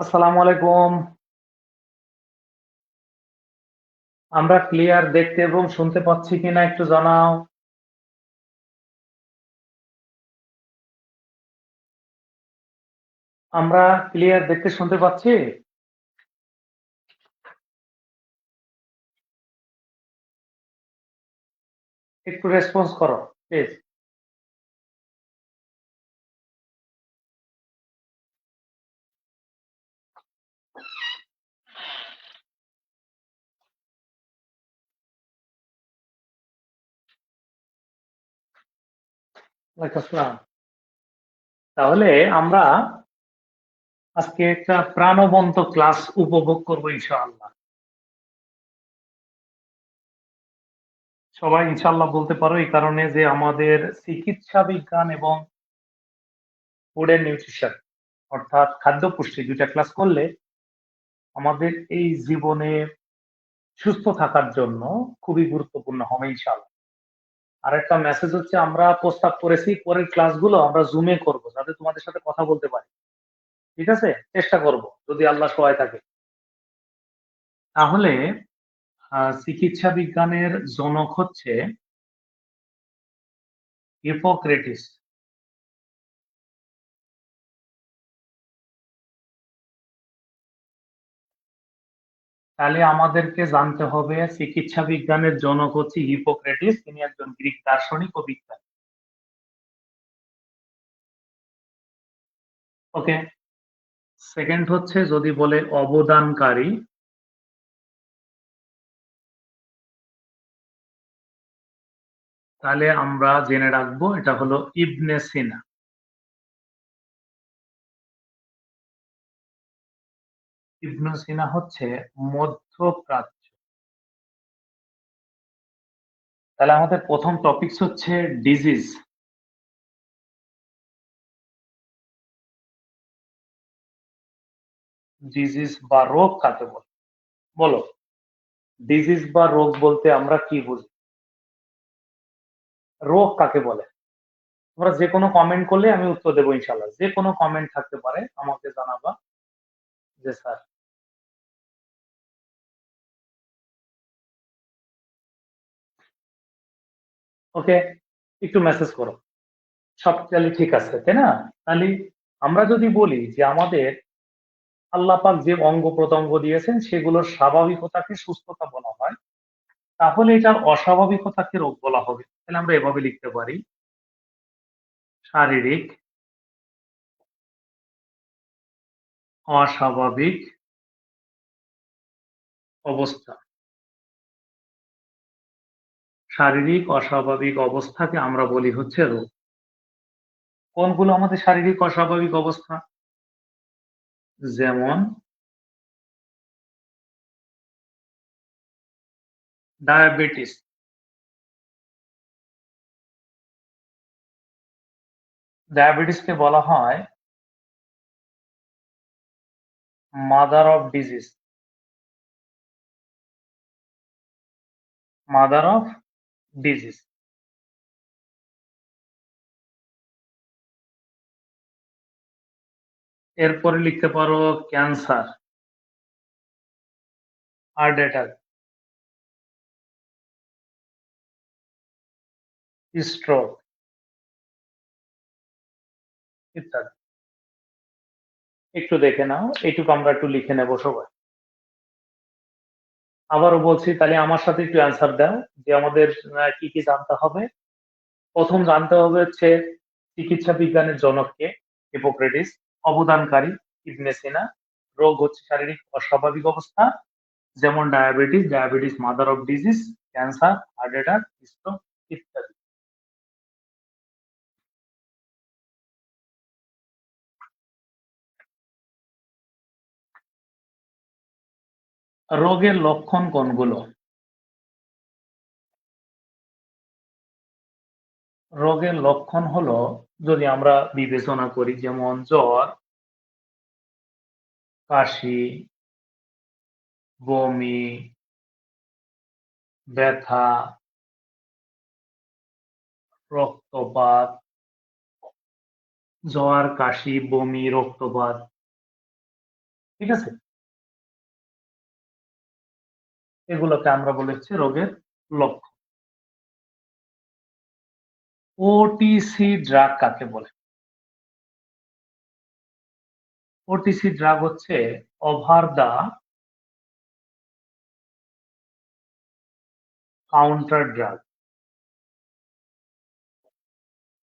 আসসালামু আলাইকুম। আমরা ক্লিয়ার দেখতে এবং শুনতে পাচ্ছি কিনা একটু জানাও। আমরা ক্লিয়ার দেখতে শুনতে পাচ্ছি। একটু রেসপন্স করো প্লিজ। ওয়ালাইকুম আসসালাম। তাহলে আমরা আজকে একটা প্রাণবন্ত ক্লাস উপভোগ করবো ইনশাআল্লাহ। সবাই ইনশাআল্লাহ বলতে পারো এই কারণে যে আমাদের চিকিৎসা বিজ্ঞান এবং ফুড এন্ড নিউট্রিশন অর্থাৎ খাদ্য পুষ্টি দুইটা ক্লাস করলে আমাদের এই জীবনে সুস্থ থাকার জন্য খুবই গুরুত্বপূর্ণ হবে ইনশাআল্লাহ। আরেকটা মেসেজ হচ্ছে আমরা প্রস্তাব করেছি পরের ক্লাসগুলো আমরা জুমে করব যাতে তোমাদের সাথে কথা বলতে পারি। ঠিক আছে? চেষ্টা করব যদি আল্লাহ সহায় থাকে। তাহলে চিকিৎসা বিজ্ঞানের জনক হচ্ছে হিপোক্রেটিস। তাহলে আমাদেরকে জানতে হবে চিকিৎসা বিজ্ঞানের জনক হচ্ছে হিপোক্রেটিস। তিনি একজন গ্রিক দার্শনিক ও বিজ্ঞানী। ওকে? সেকেন্ড হচ্ছে যদি বলে অবদানকারী, তাহলে আমরা জেনে রাখবো এটা হলো ইবনে সিনা। ইবনে সিনা হচ্ছে মধ্যপ্রাচ্য। তাহলে আমাদের প্রথম টপিকস হচ্ছে ডিজিজ। ডিজিজ বা রোগ কাকে বলে? বলো। ডিজিজ বা রোগ বলতে আমরা কি বুঝি? রোগ কাকে বলে? তোমরা যে কোনো কমেন্ট করলে আমি উত্তর দেবো ইনশাল্লাহ। যে কোনো কমেন্ট থাকতে পারে আমাকে জানাবা যে স্যার। ওকে, একটু মেসেজ করো। সব তাহলে ঠিক আছে তাই না? তাহলে আমরা যদি বলি যে আমাদের আল্লাহ পাক যে অঙ্গ প্রত্যঙ্গ দিয়েছেন সেগুলোর স্বাভাবিকতাকে সুস্থতা বলা হয়, তাহলে এটার অস্বাভাবিকতাকে রোগ বলা হবে। তাহলে আমরা এভাবে লিখতে পারি শারীরিক অস্বাভাবিক অবস্থা। শারীরিক অস্বাভাবিক অবস্থাকে আমরা বলি হচ্ছে রোগ। কোনগুলো আমাদের শারীরিক অস্বাভাবিক অবস্থা? যেমন ডায়াবেটিস। ডায়াবেটিসকে বলা হয় mother of disease. Mother of disease. এরপরে লিখতে পারো ক্যান্সার, হার্ট অ্যাটাক, স্ট্রোক ইত্যাদি। একটু দেখে নাও, এইটুকু আমরা একটু লিখে নেব সবাই। আবারও বলছি তাহলে আমার সাথে একটু অ্যান্সার দাও যে আমাদের কি কি জানতে হবে। প্রথম জানতে হবে হচ্ছে চিকিৎসা বিজ্ঞানের জনককে, হিপোক্রেটিস। অবদানকারী ইবনে সিনা। রোগ হচ্ছে শারীরিক অস্বাভাবিক অবস্থা যেমন diabetes, diabetes mother of disease, cancer, heart attack, stroke ইত্যাদি। রোগের লক্ষণ কোনগুলো? রোগের লক্ষণ হলো যদি আমরা বিবেচনা করি যেমন জ্বর, কাশি, বমি, ব্যথা, রক্তপাত। জ্বর, কাশি, বমি, রক্তপাত ঠিক আছে? এগুলোকে আমরা বলি হচ্ছে রোগের লক্ষণ। ওটিসি ড্রাগ কাকে বলে? ওটিসি ড্রাগ হচ্ছে ওভার দ্য কাউন্টার ড্রাগ।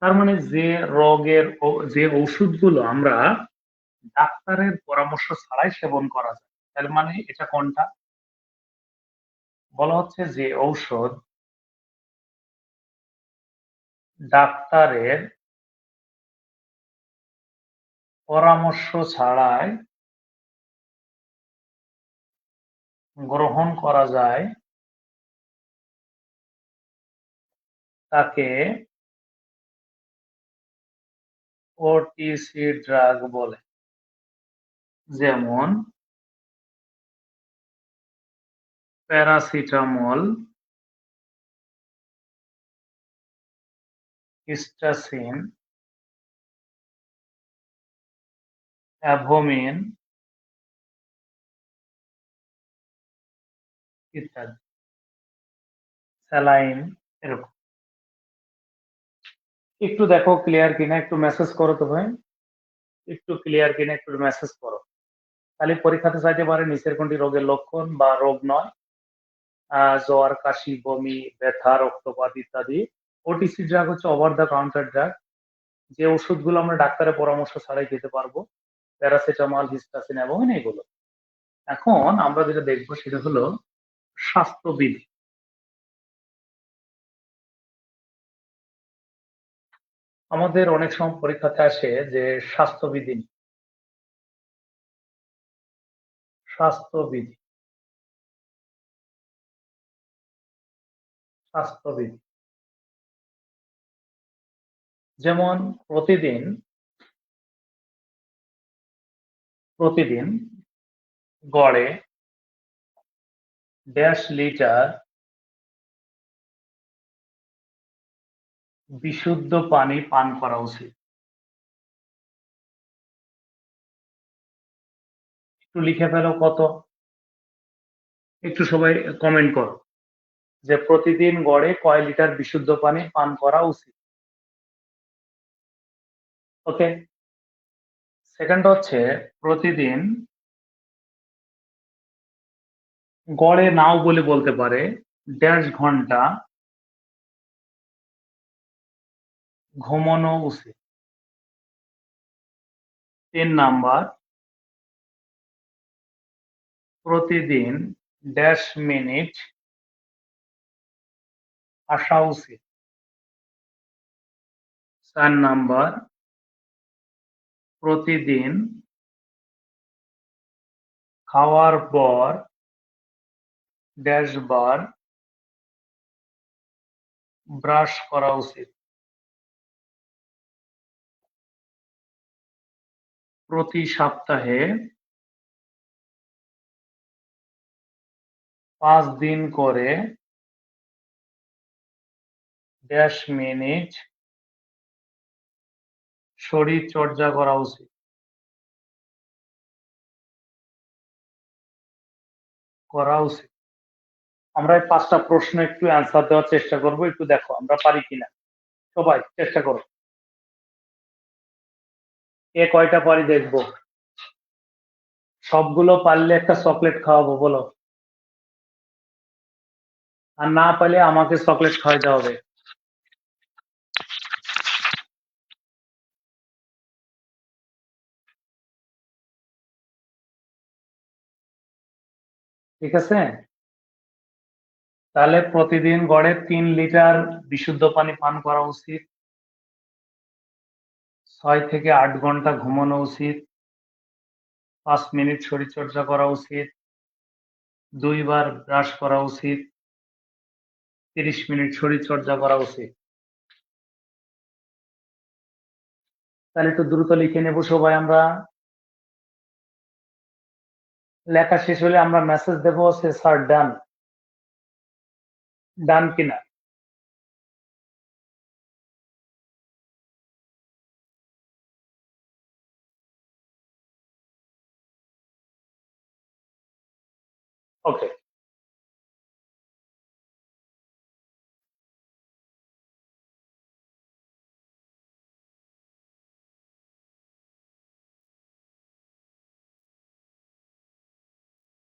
তার মানে যে যে ওষুধগুলো আমরা ডাক্তারের পরামর্শ ছাড়াই সেবন করা যায়। তার মানে এটা কোনটা? বলা হচ্ছে যে ঔষধ ডাক্তারের পরামর্শ ছাড়াই গ্রহণ করা যায় তাকে ওটিসি ড্রাগ বলে। যেমন প্যারাসিটামল, হিস্টাসিন, অ্যাভোমিন ইত্যাদি, স্যালাইন এরকম। একটু দেখো ক্লিয়ার কিনা, একটু মেসেজ করো তো ভাই। একটু ক্লিয়ার কিনা একটু মেসেজ করো। খালি পরীক্ষাতে চাইতে পারে নিচের কোনটি রোগের লক্ষণ বা রোগ নয়? জ্বর, কাশি, বমি, ব্যথা, রক্তপাত ইত্যাদি। ওটিসি ড্রাগ হচ্ছে ওভার দ্য কাউন্টার ড্রাগ, যে ওষুধগুলো আমরা ডাক্তারের পরামর্শ ছাড়াই খেতে পারবো। প্যারাসিটামল, হিস্টাসিন এবং এগুলো। এখন আমরা যেটা দেখবো সেটা হলো স্বাস্থ্যবিধি। আমাদের অনেক সময় পরীক্ষাতে আসে যে স্বাস্থ্যবিধি, স্বাস্থ্যবিধি, স্বাস্থ্যবিধি। যেমন প্রতিদিন প্রতিদিন গড়ে দেড় লিটার বিশুদ্ধ পানি পান করা উচিত। একটু লিখে ফেলো কত, একটু সবাই কমেন্ট করো যে প্রতিদিন গড়ে কয় লিটার বিশুদ্ধ পানি পান করা উচিত। ওকে। সেকেন্ড হচ্ছে প্রতিদিন গড়ে নাও বলে বলতে পারে দেড় ঘন্টা ঘুমানো উচিত। 3 নাম্বার, প্রতিদিন -মিনিট হাসা উচিত। 4 নাম্বার, প্রতিদিন খাওয়ার পর বার ব্রাশ করা উচিত। প্রতি সপ্তাহে 5 দিন করে -মিনিট শরীর চর্চা করা উচিত। করা উচিত। আমরা এই 5টা প্রশ্ন একটু অ্যান্সার দেওয়ার চেষ্টা করব। একটু দেখো আমরা পারি কিনা। সবাই চেষ্টা করো। কে কয়টা পারি দেখবো। সবগুলো পারলে একটা চকলেট খাওয়াবো, বলো। আর না পারলে আমাকে চকলেট খাওয়াইতে হবে। ঠিক আছে? তাহলে প্রতিদিন গড়ে 3 লিটার বিশুদ্ধ পানি পান করা উচিত। 6 থেকে 8 ঘন্টা ঘুমানো উচিত। 5 মিনিট শরীরচর্চা করা উচিত। 2 বার ব্রাশ করা উচিত। 30 মিনিট শরীরচর্চা করা উচিত। তাহলে একটু দ্রুত লিখে নেব সবাই আমরা। লেখা শেষ হলে আমরা মেসেজ দেব যে স্যার ডান। ডান কিনা? ওকে,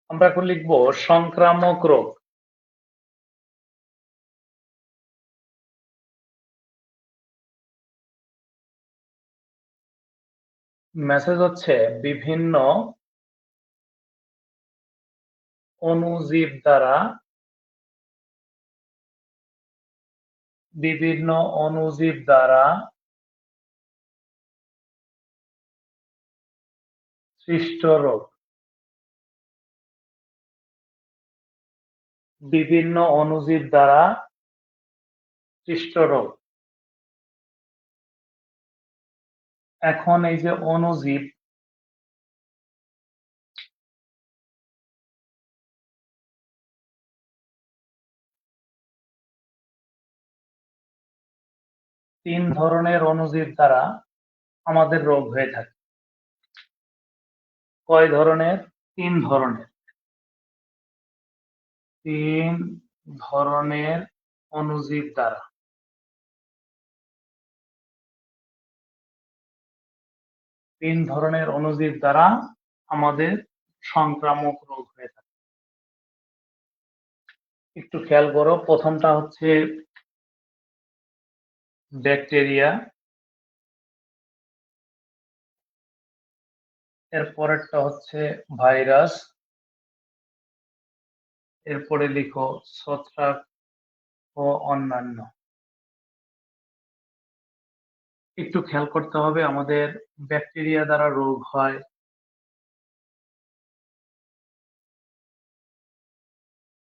আমরা এখন লিখবো সংক্রামক রোগ। মেসেজ হচ্ছে বিভিন্ন অণুজীব দ্বারা বিভিন্ন অণুজীব দ্বারা সৃষ্ট রোগ। বিভিন্ন অণুজীব দ্বারা সৃষ্ট রোগ। এখন এই যে অণুজীব, তিন ধরনের অণুজীব দ্বারা আমাদের রোগ হয়ে থাকে। কয় ধরনের? তিন ধরনের। তিন ধরনের অণুজীব দ্বারা। তিন ধরনের অণুজীব দ্বারা আমাদের সংক্রামক রোগ হয়ে থাকে। একটু খেয়াল করো, প্রথমটা হচ্ছে ব্যাকটেরিয়া, এর পরেরটা হচ্ছে ভাইরাস, এরপরে লিখো ছত্রাক ও অন্যান্য। একটু খেয়াল করতে হবে, আমাদের ব্যাকটেরিয়া দ্বারা রোগ হয়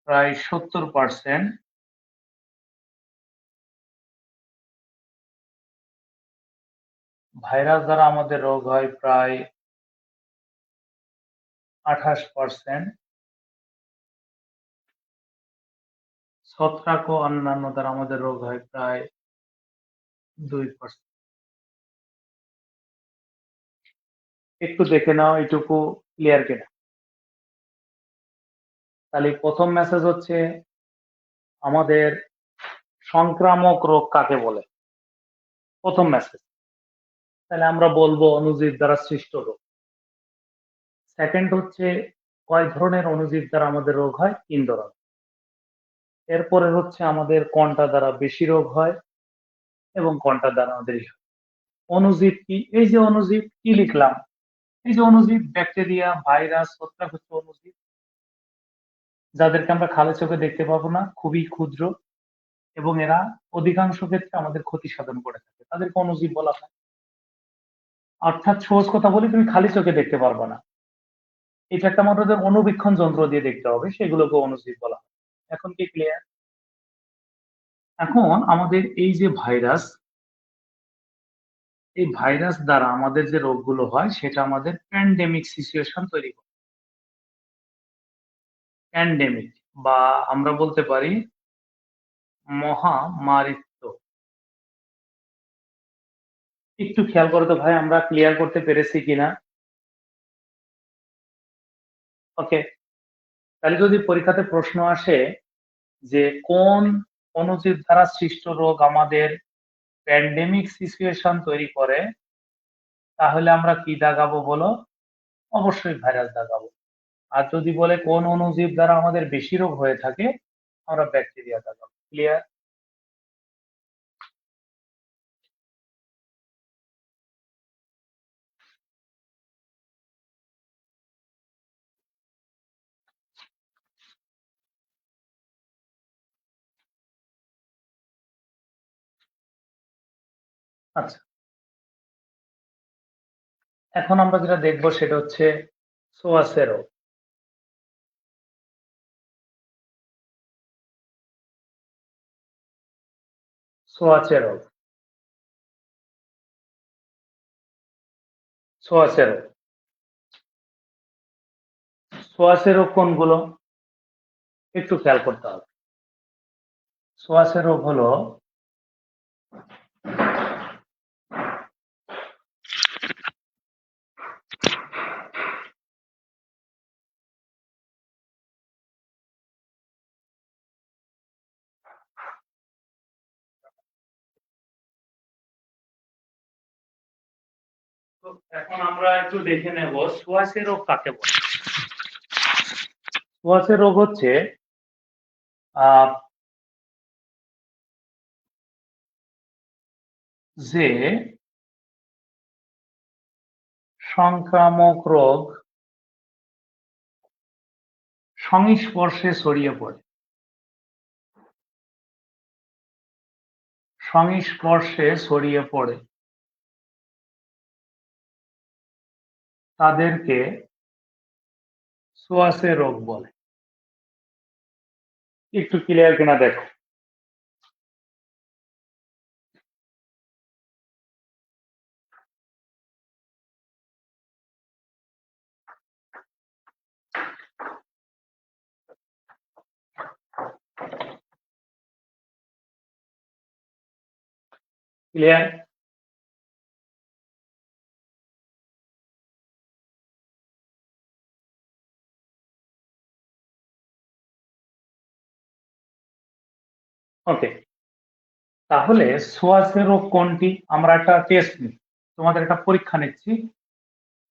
প্রায় 70%, ভাইরাস দ্বারা আমাদের রোগ হয় প্রায় 28%, ছত্রাক ও অন্যান্য দ্বারা আমাদের রোগ হয় প্রায় 2%। একটু দেখে নাও এটুকু ক্লিয়ার কিনা। তাহলে প্রথম মেসেজ হচ্ছে আমাদের সংক্রামক রোগ কাকে বলে, প্রথম মেসেজ। তাহলে আমরা বলবো অণুজীব দ্বারা সৃষ্ট রোগ। সেকেন্ড হচ্ছে কয় ধরনের অণুজীব দ্বারা আমাদের রোগ হয়? তিন ধরনের। এরপরে হচ্ছে আমাদের কোনটা দ্বারা বেশি রোগ হয় এবং কোনটা দ্বারা আমাদের অণুজীব কি? এই যে অণুজীব কি লিখলাম, এই যে অণুজীব ব্যাকটেরিয়া, ভাইরাস, ছত্রাক হচ্ছে অণুজীব, যাদেরকে আমরা খালি চোখে দেখতে পাবো না, খুবই ক্ষুদ্র, এবং এরা অধিকাংশ ক্ষেত্রে আমাদের ক্ষতি সাধন করে থাকে, তাদেরকে অণুজীব বলা হয়। অর্থাৎ সহজ কথা বলি, তুমি খালি চোখে দেখতে পারবে না, এটা একটা আমাদের অণুবীক্ষণ যন্ত্র দিয়ে দেখতে হবে, সেগুলোকে অণুজীব বলা হয়। এখন কি ক্লিয়ার? এখন আমাদের এই যে ভাইরাস, এই ভাইরাস দ্বারা আমাদের যে রোগগুলো হয় সেটা আমাদের প্যান্ডেমিক সিচুয়েশন তৈরি করে। প্যান্ডেমিক, বা আমরা বলতে পারি মহামারীত্ব। একটু খেয়াল করো তো ভাই, আমরা ক্লিয়ার করতে পেরেছি কিনা? ওকে, তাহলে যদি পরীক্ষাতে প্রশ্ন আসে যে কোন অণুজীব দ্বারা সৃষ্ট রোগ আমাদের প্যান্ডেমিক সিচুয়েশন তৈরি করে, তাহলে আমরা কি দাগাবো বলো? অবশ্যই ভাইরাস দাগাবো। আর যদি বলে কোন অণুজীব দ্বারা আমাদের বেশি রোগ হয়ে থাকে, আমরা ব্যাকটেরিয়া দাগাবো। ক্লিয়ার? আচ্ছা, এখন আমরা যেটা দেখবো সেটা হচ্ছে ছোঁয়াচে রোগ। ছোঁয়াচে রোগ, ছোঁয়াচে রোগ। ছোঁয়াচে রোগ কোনগুলো? একটু খেয়াল করতে হবে। ছোঁয়াচে রোগ হলো তো এখন আমরা একটু দেখে নেব সোয়াশে রোগ কাকে বলে। সোয়াশে রোগ হচ্ছে আহ, যে সংক্রামক রোগ সংস্পর্শে ছড়িয়ে পড়ে, সংস্পর্শে ছড়িয়ে পড়ে তাদেরকে সোয়াশে রোগ বলে। একটু ক্লিয়ার কিনা দেখো। ক্লিয়ার? ওকে, তাহলে সোয়াশে রোগ কোনটি? আমরা একটা টেস্ট নিই, তোমাদের একটা পরীক্ষা নিচ্ছি,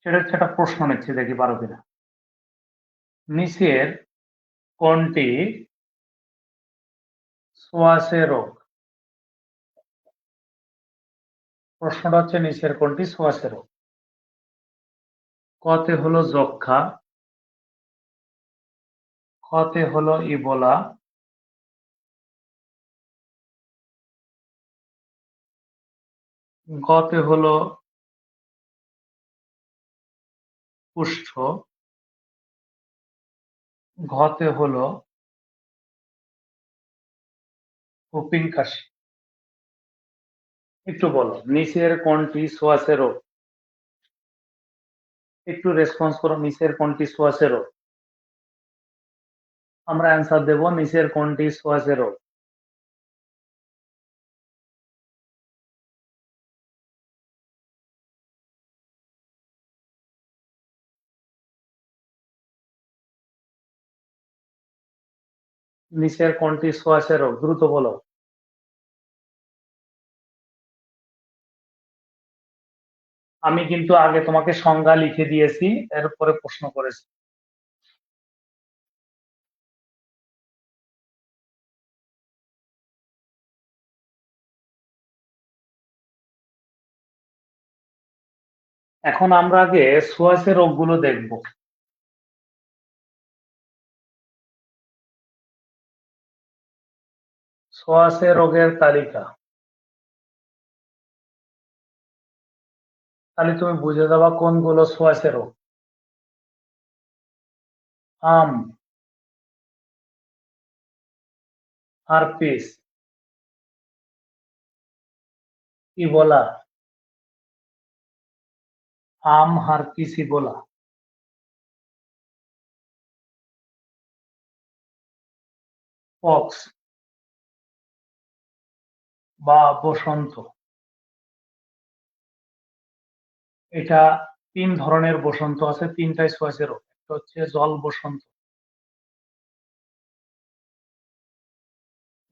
সেটা হচ্ছে একটা প্রশ্ন নিচ্ছি, দেখি পারো কিনা। নিচের কোনটি সোয়াশে রোগ? প্রশ্নটা হচ্ছে নিচের কোনটি সোয়াশে রোগ? কতে হলো যক্ষা, খতে হলো ইবোলা, গতে হলো কুষ্ঠ, ঘতে হলো হুপিং কাশি। একটু বলো নিচের কোনটি সোয়াশে রোগ? একটু রেসপন্স করো, নিচের কোনটি সোয়াশে রোগ? আমরা অ্যান্সার দেব নিচের কোনটি সোয়াশে রোগ। নিচের কোনটি সোয়াশে রোগ, দ্রুত বলো। আমি কিন্তু আগে তোমাকে সংজ্ঞা লিখে দিয়েছি, এরপরে প্রশ্ন করেছি। এখন আমরা আগে সোয়াশে রোগগুলো দেখব। সোয়াশে রোগের তালিকা, তাহলে তুমি বুঝে যাবা কোনগুলো সোয়াশে রোগ। আম, হারপিস, ইবোলা, আম হারপিস ইবোলা, পক্স বা বসন্ত। এটা তিন ধরনের বসন্ত আছে, তিনটাই সোয়াশে রোগ। একটা হচ্ছে জল বসন্ত,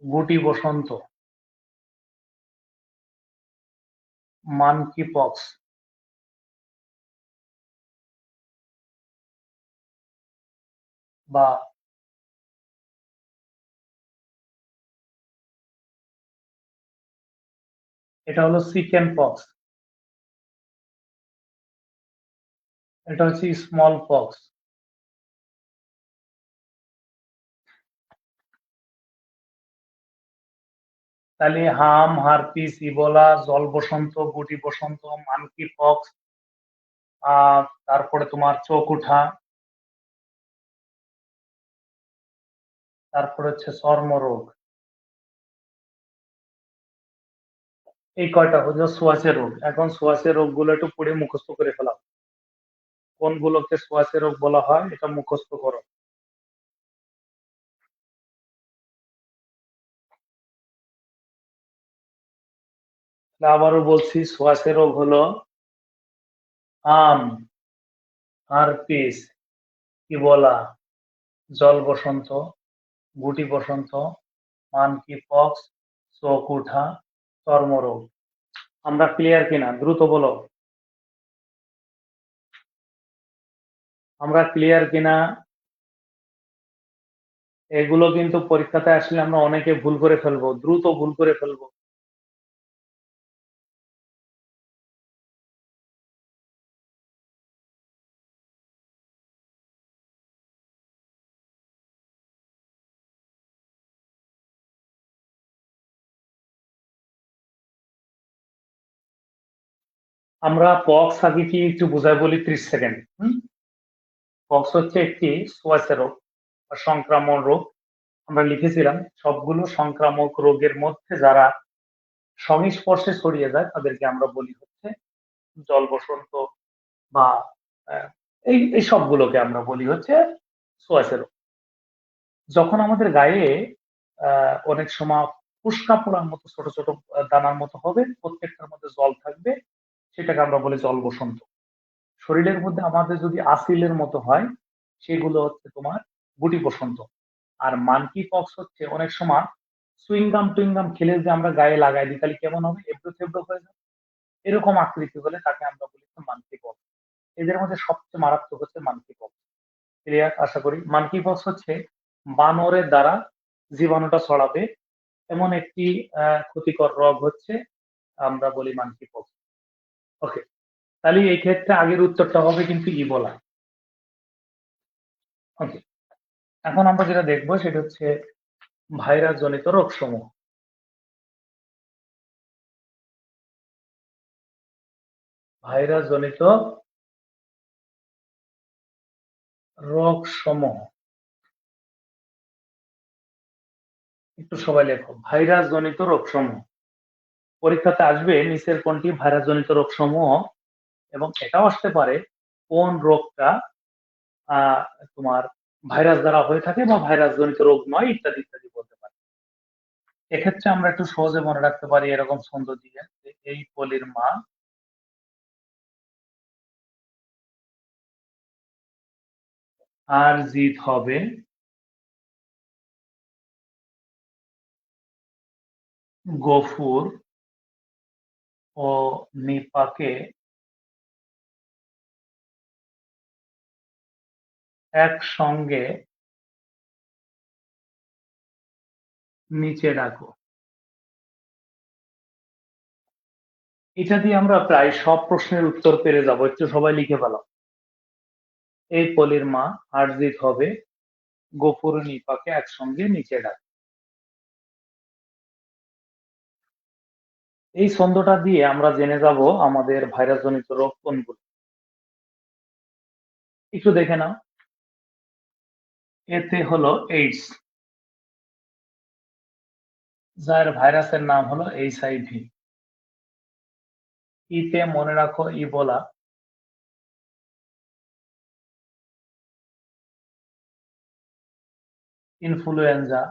গুটি বসন্ত, মানকি পক্স বা এটা হলো চিকেন পক্স, এটা হচ্ছে স্মল পক্স। তাহলে হাম, হারপিস, ইবোলা, জল বসন্ত, গুটি বসন্ত, মানকি পক্স, তারপরে তোমার চোখ উঠা, তারপরে হচ্ছে চর্মরোগ। এই কয়টা হলো সোয়াশে রোগ। এখন সোয়াশে রোগগুলো একটু পড়ে মুখস্থ করে ফেলাও, কোনগুলোকে সোয়াশে রোগ বলা হয় এটা মুখস্থ করো। আবারও বলছি, সোয়াশে রোগ হলো আম, হারপিস, ইবোলা, জল বসন্ত, গুটি বসন্ত, মানকি পক্স, চোখ উঠা, চর্মরোগ। আমরা ক্লিয়ার কিনা, দ্রুত বলো। আমরা ক্লিয়ার কিনা? এগুলো কিন্তু পরীক্ষাতে আসলে আমরা অনেকে ভুল করে ফেলবো, দ্রুত ভুল করে ফেলবো। আমরা পক্স আগে কি একটু বোঝায় বলি 30 সেকেন্ড। পক্স হচ্ছে একটি সোয়াইসা রোগ বা সংক্রামক রোগ। আমরা লিখেছিলাম সবগুলো সংক্রামক রোগের মধ্যে যারা সংস্পর্শে ছড়িয়ে যায় তাদেরকে আমরা বলি হচ্ছে জল বসন্ত বা এই সবগুলোকে আমরা বলি হচ্ছে সোয়াইসা রোগ। যখন আমাদের গায়ে অনেক সময় ফুসকা পোড়ার মতো ছোট ছোট দানার মতো হবে, প্রত্যেকটার মধ্যে জল থাকবে, সেটাকে আমরা বলি জল বসন্ত। শরীরের মধ্যে আমাদের যদি আসিলের মতো হয়, সেগুলো হচ্ছে তোমার গুটি বসন্ত। আর মানকি পক্স হচ্ছে অনেক সময় সুইংগাম টুইংগাম খেলে যে আমরা গায়ে লাগাই দিই, তাহলে কেমন হবে? এবড়ো থেবড়ো হয়ে যাবে। এরকম আকৃতি হলে তাকে আমরা বলি মানকি পক্স। এদের মধ্যে সবচেয়ে মারাত্মক হচ্ছে মানকি পক্স। ক্লিয়ার আশা করি। মানকি পক্স হচ্ছে বানরের দ্বারা জীবাণুটা ছড়াবে এমন একটি ক্ষতিকর রোগ হচ্ছে, আমরা বলি মানকি পক্স। ওকে, তাহলে এই ক্ষেত্রে আগের উত্তরটা হবে কিন্তু ইবোলা। ওকে, এখন আমরা যেটা দেখবো সেটা হচ্ছে ভাইরাস জনিত রোগ সমূহ। ভাইরাস জনিত রোগ সমূহ, একটু সবাই লেখো ভাইরাস জনিত রোগ সমূহ। পরীক্ষাতে আসবে নিচের কোনটি ভাইরাস জনিত রোগ সমূহ, এবং এটাও আসতে পারে কোন রোগটা আহ, তোমার ভাইরাস দ্বারা হয়ে থাকে বা ভাইরাস জনিত রোগ নয়, ইত্যাদি ইত্যাদি বলতে পারে। এক্ষেত্রে আমরা একটু সহজে মনে রাখতে পারি এরকম ছন্দ দিয়ে যে, এই পলির মা আর জিত হবে গফুর ও নিপাকে একসঙ্গে নিচে ডাকো। এটা দিয়ে আমরা প্রায় সব প্রশ্নের উত্তর পেরে যাব, একটু সবাই লিখে ফেলো। এই পলির মা আর জিত হবে গফুর ও নিপাকে একসঙ্গে নিচে ডাক। এই ছন্দটা দিয়ে আমরা জেনে যাব আমাদের ভাইরাস জনিত রোগ কোনগুলো। একটু দেখে নাও। এতে হলো এইডস, যার ভাইরাসের নাম হলো HIV। ইতে মনে রাখো ইবোলা। ইনফ্লুয়েঞ্জা।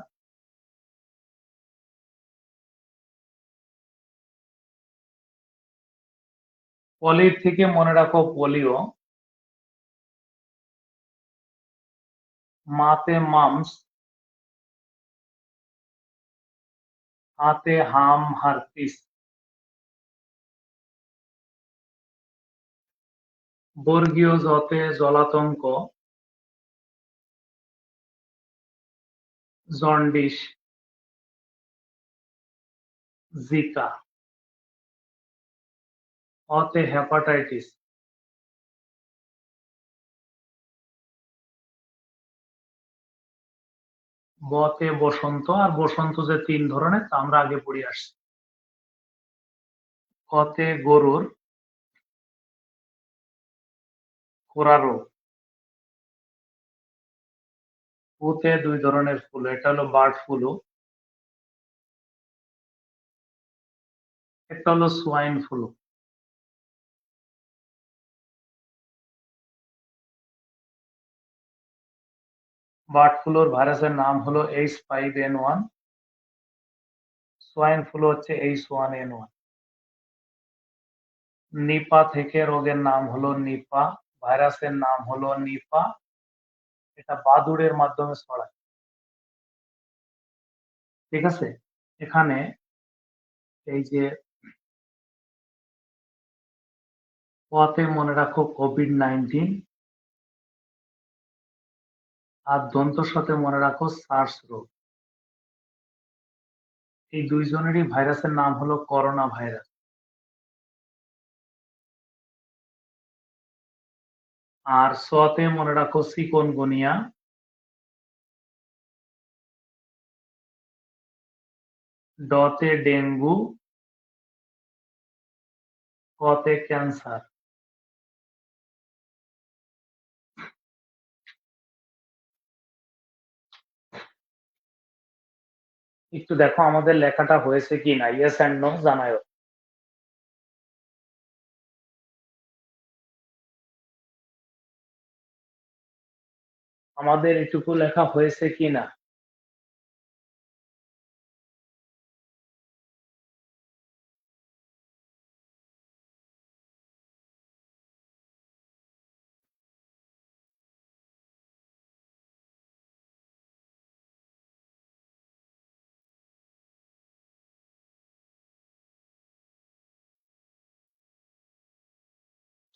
পলির থেকে মনে রাখো পোলিও। মাতে মামস। হাতে হাম হারপিস। বর্গীয় জতে জলাতঙ্ক, জন্ডিস, জিকা। অতে হেপাটাইটিস। বতে বসন্ত, আর বসন্ত যে 3 ধরনের তা আমরা আগে পড়ে আসছি। কতে গরুর খোরা রোগ। ফুতে 2 ধরনের ফ্লু, এটা হলো বার্ড ফ্লু, একটা হলো সোয়াইন ফ্লু। বার্ড ফ্লুর ভাইরাসের নাম হলো H5N1, সোয়াইন ফ্লু হচ্ছে H1N1। নিপা থেকে রোগের নাম হলো নিপা, ভাইরাসের নাম হলো নিপা। এটা বাদুড়ের মাধ্যমে ছড়ায়। ঠিক আছে, এখানে এই যে পথে মনে রাখো কোভিড-19, আর দন্তর সাথে মনে রাখো সার্স রোগ। এই দুইজনেরই ভাইরাসের নাম হলো করোনা ভাইরাস। আর সতে মনে রাখো চিকুনগুনিয়া। ডতে ডেঙ্গু। কতে ক্যান্সার। একটু দেখো আমাদের লেখাটা হয়েছে কিনা, ইয়েস এন্ড নো জানাও। আমাদের এটুকু লেখা হয়েছে কিনা।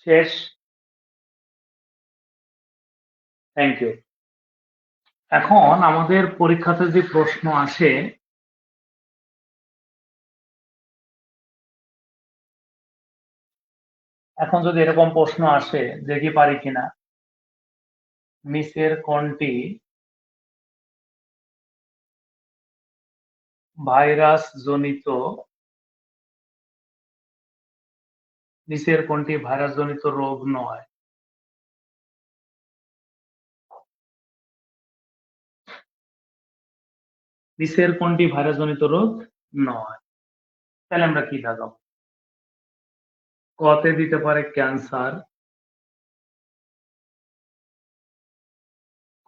শেষ। Thank you. এখন আমাদের পরীক্ষাতে যে প্রশ্ন আসে, এখন যদি এরকম প্রশ্ন আসে যে কি পারি কিনা, নিচের কোনটি ভাইরাস জনিত, নিচের কোনটি ভাইরাস জনিত রোগ নয়। নিচের কোনটি ভাইরাস জনিত রোগ নয়, তাহলে আমরা কি দেখাবো। কতে দিতে পারে ক্যান্সার,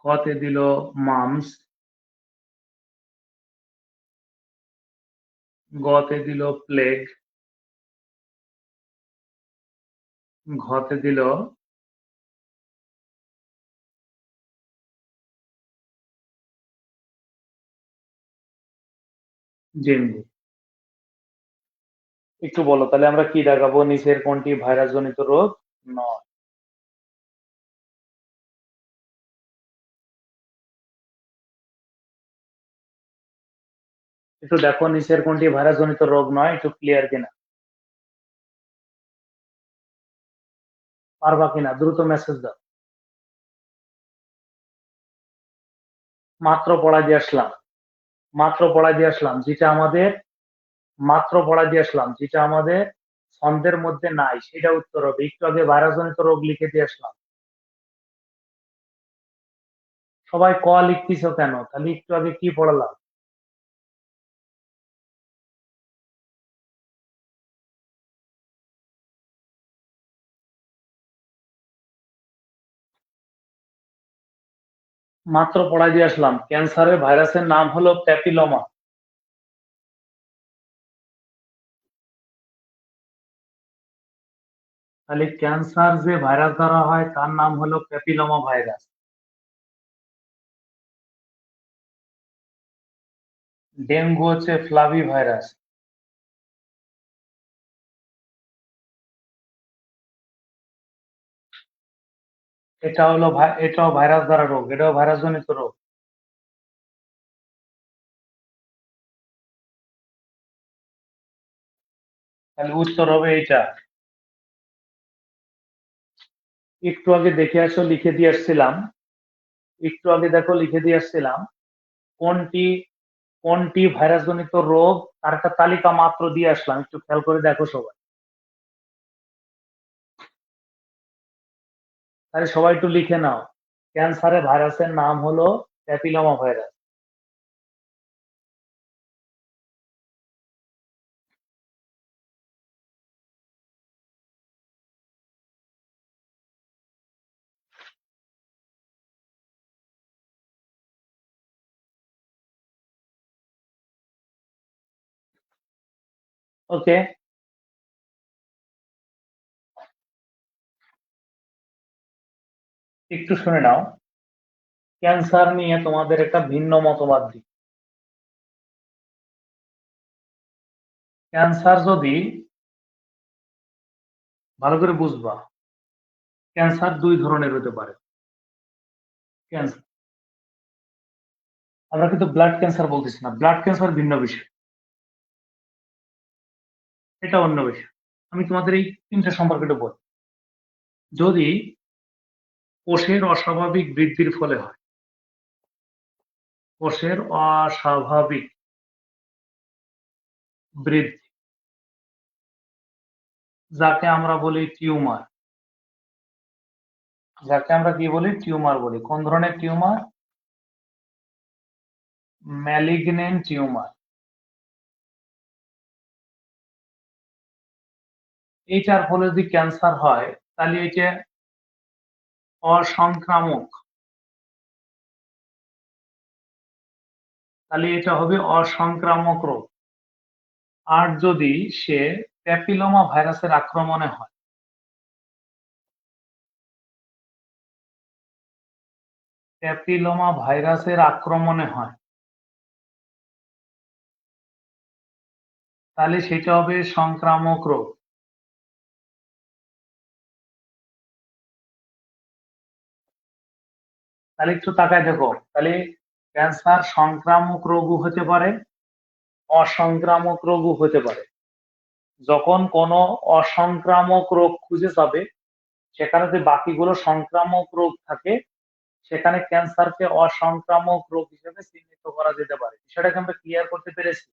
কতে দিল মামস, গতে দিল প্লেগ, ঘতে দিল ডেঙ্গু। একটু বলো তাহলে আমরা কি দেখাবো, নিচের কোনটি ভাইরাস জনিত রোগ নয়। একটু দেখো নিচের কোনটি ভাইরাস জনিত রোগ নয়, একটু ক্লিয়ার কিনা, পারবা কিনা দ্রুত মেসেজ দাও। মাত্র পড়া দিয়ে আসলাম, মাত্র পড়া দিয়ে আসলাম যেটা আমাদের, মাত্র পড়া দিয়ে আসলাম যেটা আমাদের ছন্দের মধ্যে নাই সেটা উত্তর হবে। একটু আগে ভাইরাস জনিত রোগ লিখে দিয়ে আসলাম। সবাই ক লিখতেছো কেন, তাহলে একটু আগে কি পড়ালাম। মাত্র পড়াই দিয়ে আসলাম ক্যান্সারের ভাইরাসের নাম হলো প্যাপিলোমা। তাহলে ক্যান্সার যে ভাইরাস দ্বারা হয় তার নাম হলো প্যাপিলোমা ভাইরাস। ডেঙ্গু হচ্ছে ফ্লাভি ভাইরাস। এটা হলো এটাও ভাইরাস দ্বারা রোগ, এটাও ভাইরাস জনিত রোগ। তাহলে উত্তর হবে এইটা। একটু আগে দেখে আসো লিখে দিয়ে আসছিলাম, একটু আগে দেখো লিখে দিয়ে আসছিলাম কোনটি কোনটি ভাইরাস জনিত রোগ, তার একটা তালিকা মাত্র দিয়ে আসলাম, একটু খেয়াল করে দেখো সবাই। তাহলে সবাই একটু লিখে নাও, ক্যান্সারের ভাইরাসের নাম হলো প্যাপিলোমা ভাইরাস। ওকে, একটু শুনে নাও, ক্যান্সার নিয়ে তোমাদের একটা ভিন্ন মতবাদ দিই। ক্যান্সার যদি, ভালো করে বুঝবা, ক্যান্সার দুই ধরনের হতে পারে। ক্যান্সার আমরা কিন্তু ব্লাড ক্যান্সার বলতেছি না, ব্লাড ক্যান্সার ভিন্ন বিষয়, এটা অন্য বিষয়। আমি তোমাদের এই তিনটা সম্পর্কে একটু বলি। যদি কোষের অস্বাভাবিক বৃদ্ধির ফলে হয়, কোষের অস্বাভাবিক বৃদ্ধি, যাকে আমরা বলি টিউমার, যাকে আমরা কি বলি টিউমার বলি। কোন ধরনের টিউমার? Malignant tumour. এইটার ফলে যদি ক্যান্সার হয় তাহলে এটা অসংক্রামক, তাহলে এটা হবে অসংক্রামক রোগ। আর যদি সে প্যাপিলোমা ভাইরাসের আক্রমণে হয়, প্যাপিলোমা ভাইরাসের আক্রমণে হয়, তাহলে সেটা হবে সংক্রামক রোগ। তাহলে একটু তাকায় দেখো, তাহলে ক্যান্সার সংক্রামক রোগও হতে পারে, অসংক্রামক রোগও হতে পারে। যখন কোনো অসংক্রামক রোগ খুঁজে পাবে, সেখানে যে বাকিগুলো সংক্রামক রোগ থাকে, সেখানে ক্যান্সারকে অসংক্রামক রোগ হিসেবে চিহ্নিত করা যেতে পারে। বিষয়টাকে আমরা ক্লিয়ার করতে পেরেছি।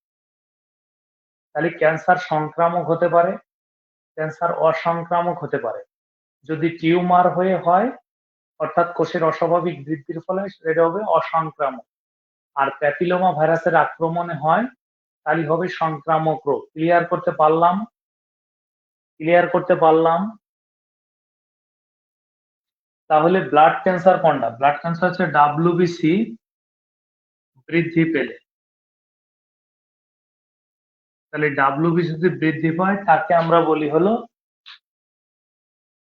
তাহলে ক্যান্সার সংক্রামক হতে পারে, ক্যান্সার অসংক্রামক হতে পারে। যদি টিউমার হয়ে হয়, অর্থাৎ কোষের অস্বাভাবিক বৃদ্ধির ফলে, সেটা হবে অসংক্রামক। আর প্যাপিলোমা ভাইরাসের আক্রমণে হয়, তাহলে হবে সংক্রামক রোগ। ক্লিয়ার করতে পারলাম? ক্লিয়ার করতে পারলাম? তাহলে ব্লাড ক্যান্সার কোনটা? ব্লাড ক্যান্সার হচ্ছে ডাব্লিউবিসি বৃদ্ধি পেলে। তাহলে ডাব্লিউবিসি যদি বৃদ্ধি পায়, তাকে আমরা বলি হলো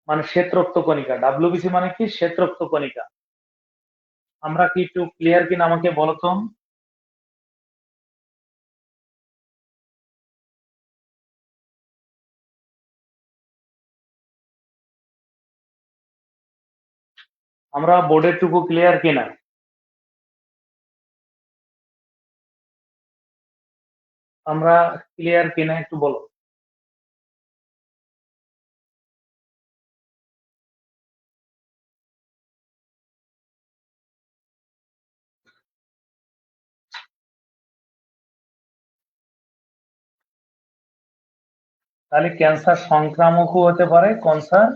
মানে শ্বেত কণিকা। ডাব্লিউবিসি মানে কি? শ্বেত কণিকা। আমরা কি একটু ক্লিয়ার কিনা আমাকে বলো তো? আমরা বোর্ডের টুকু ক্লিয়ার কিনা? আমরা ক্লিয়ার কিনা একটু বলো। তাহলে ক্যান্সার সংক্রামকও হতে পারে, ক্যান্সার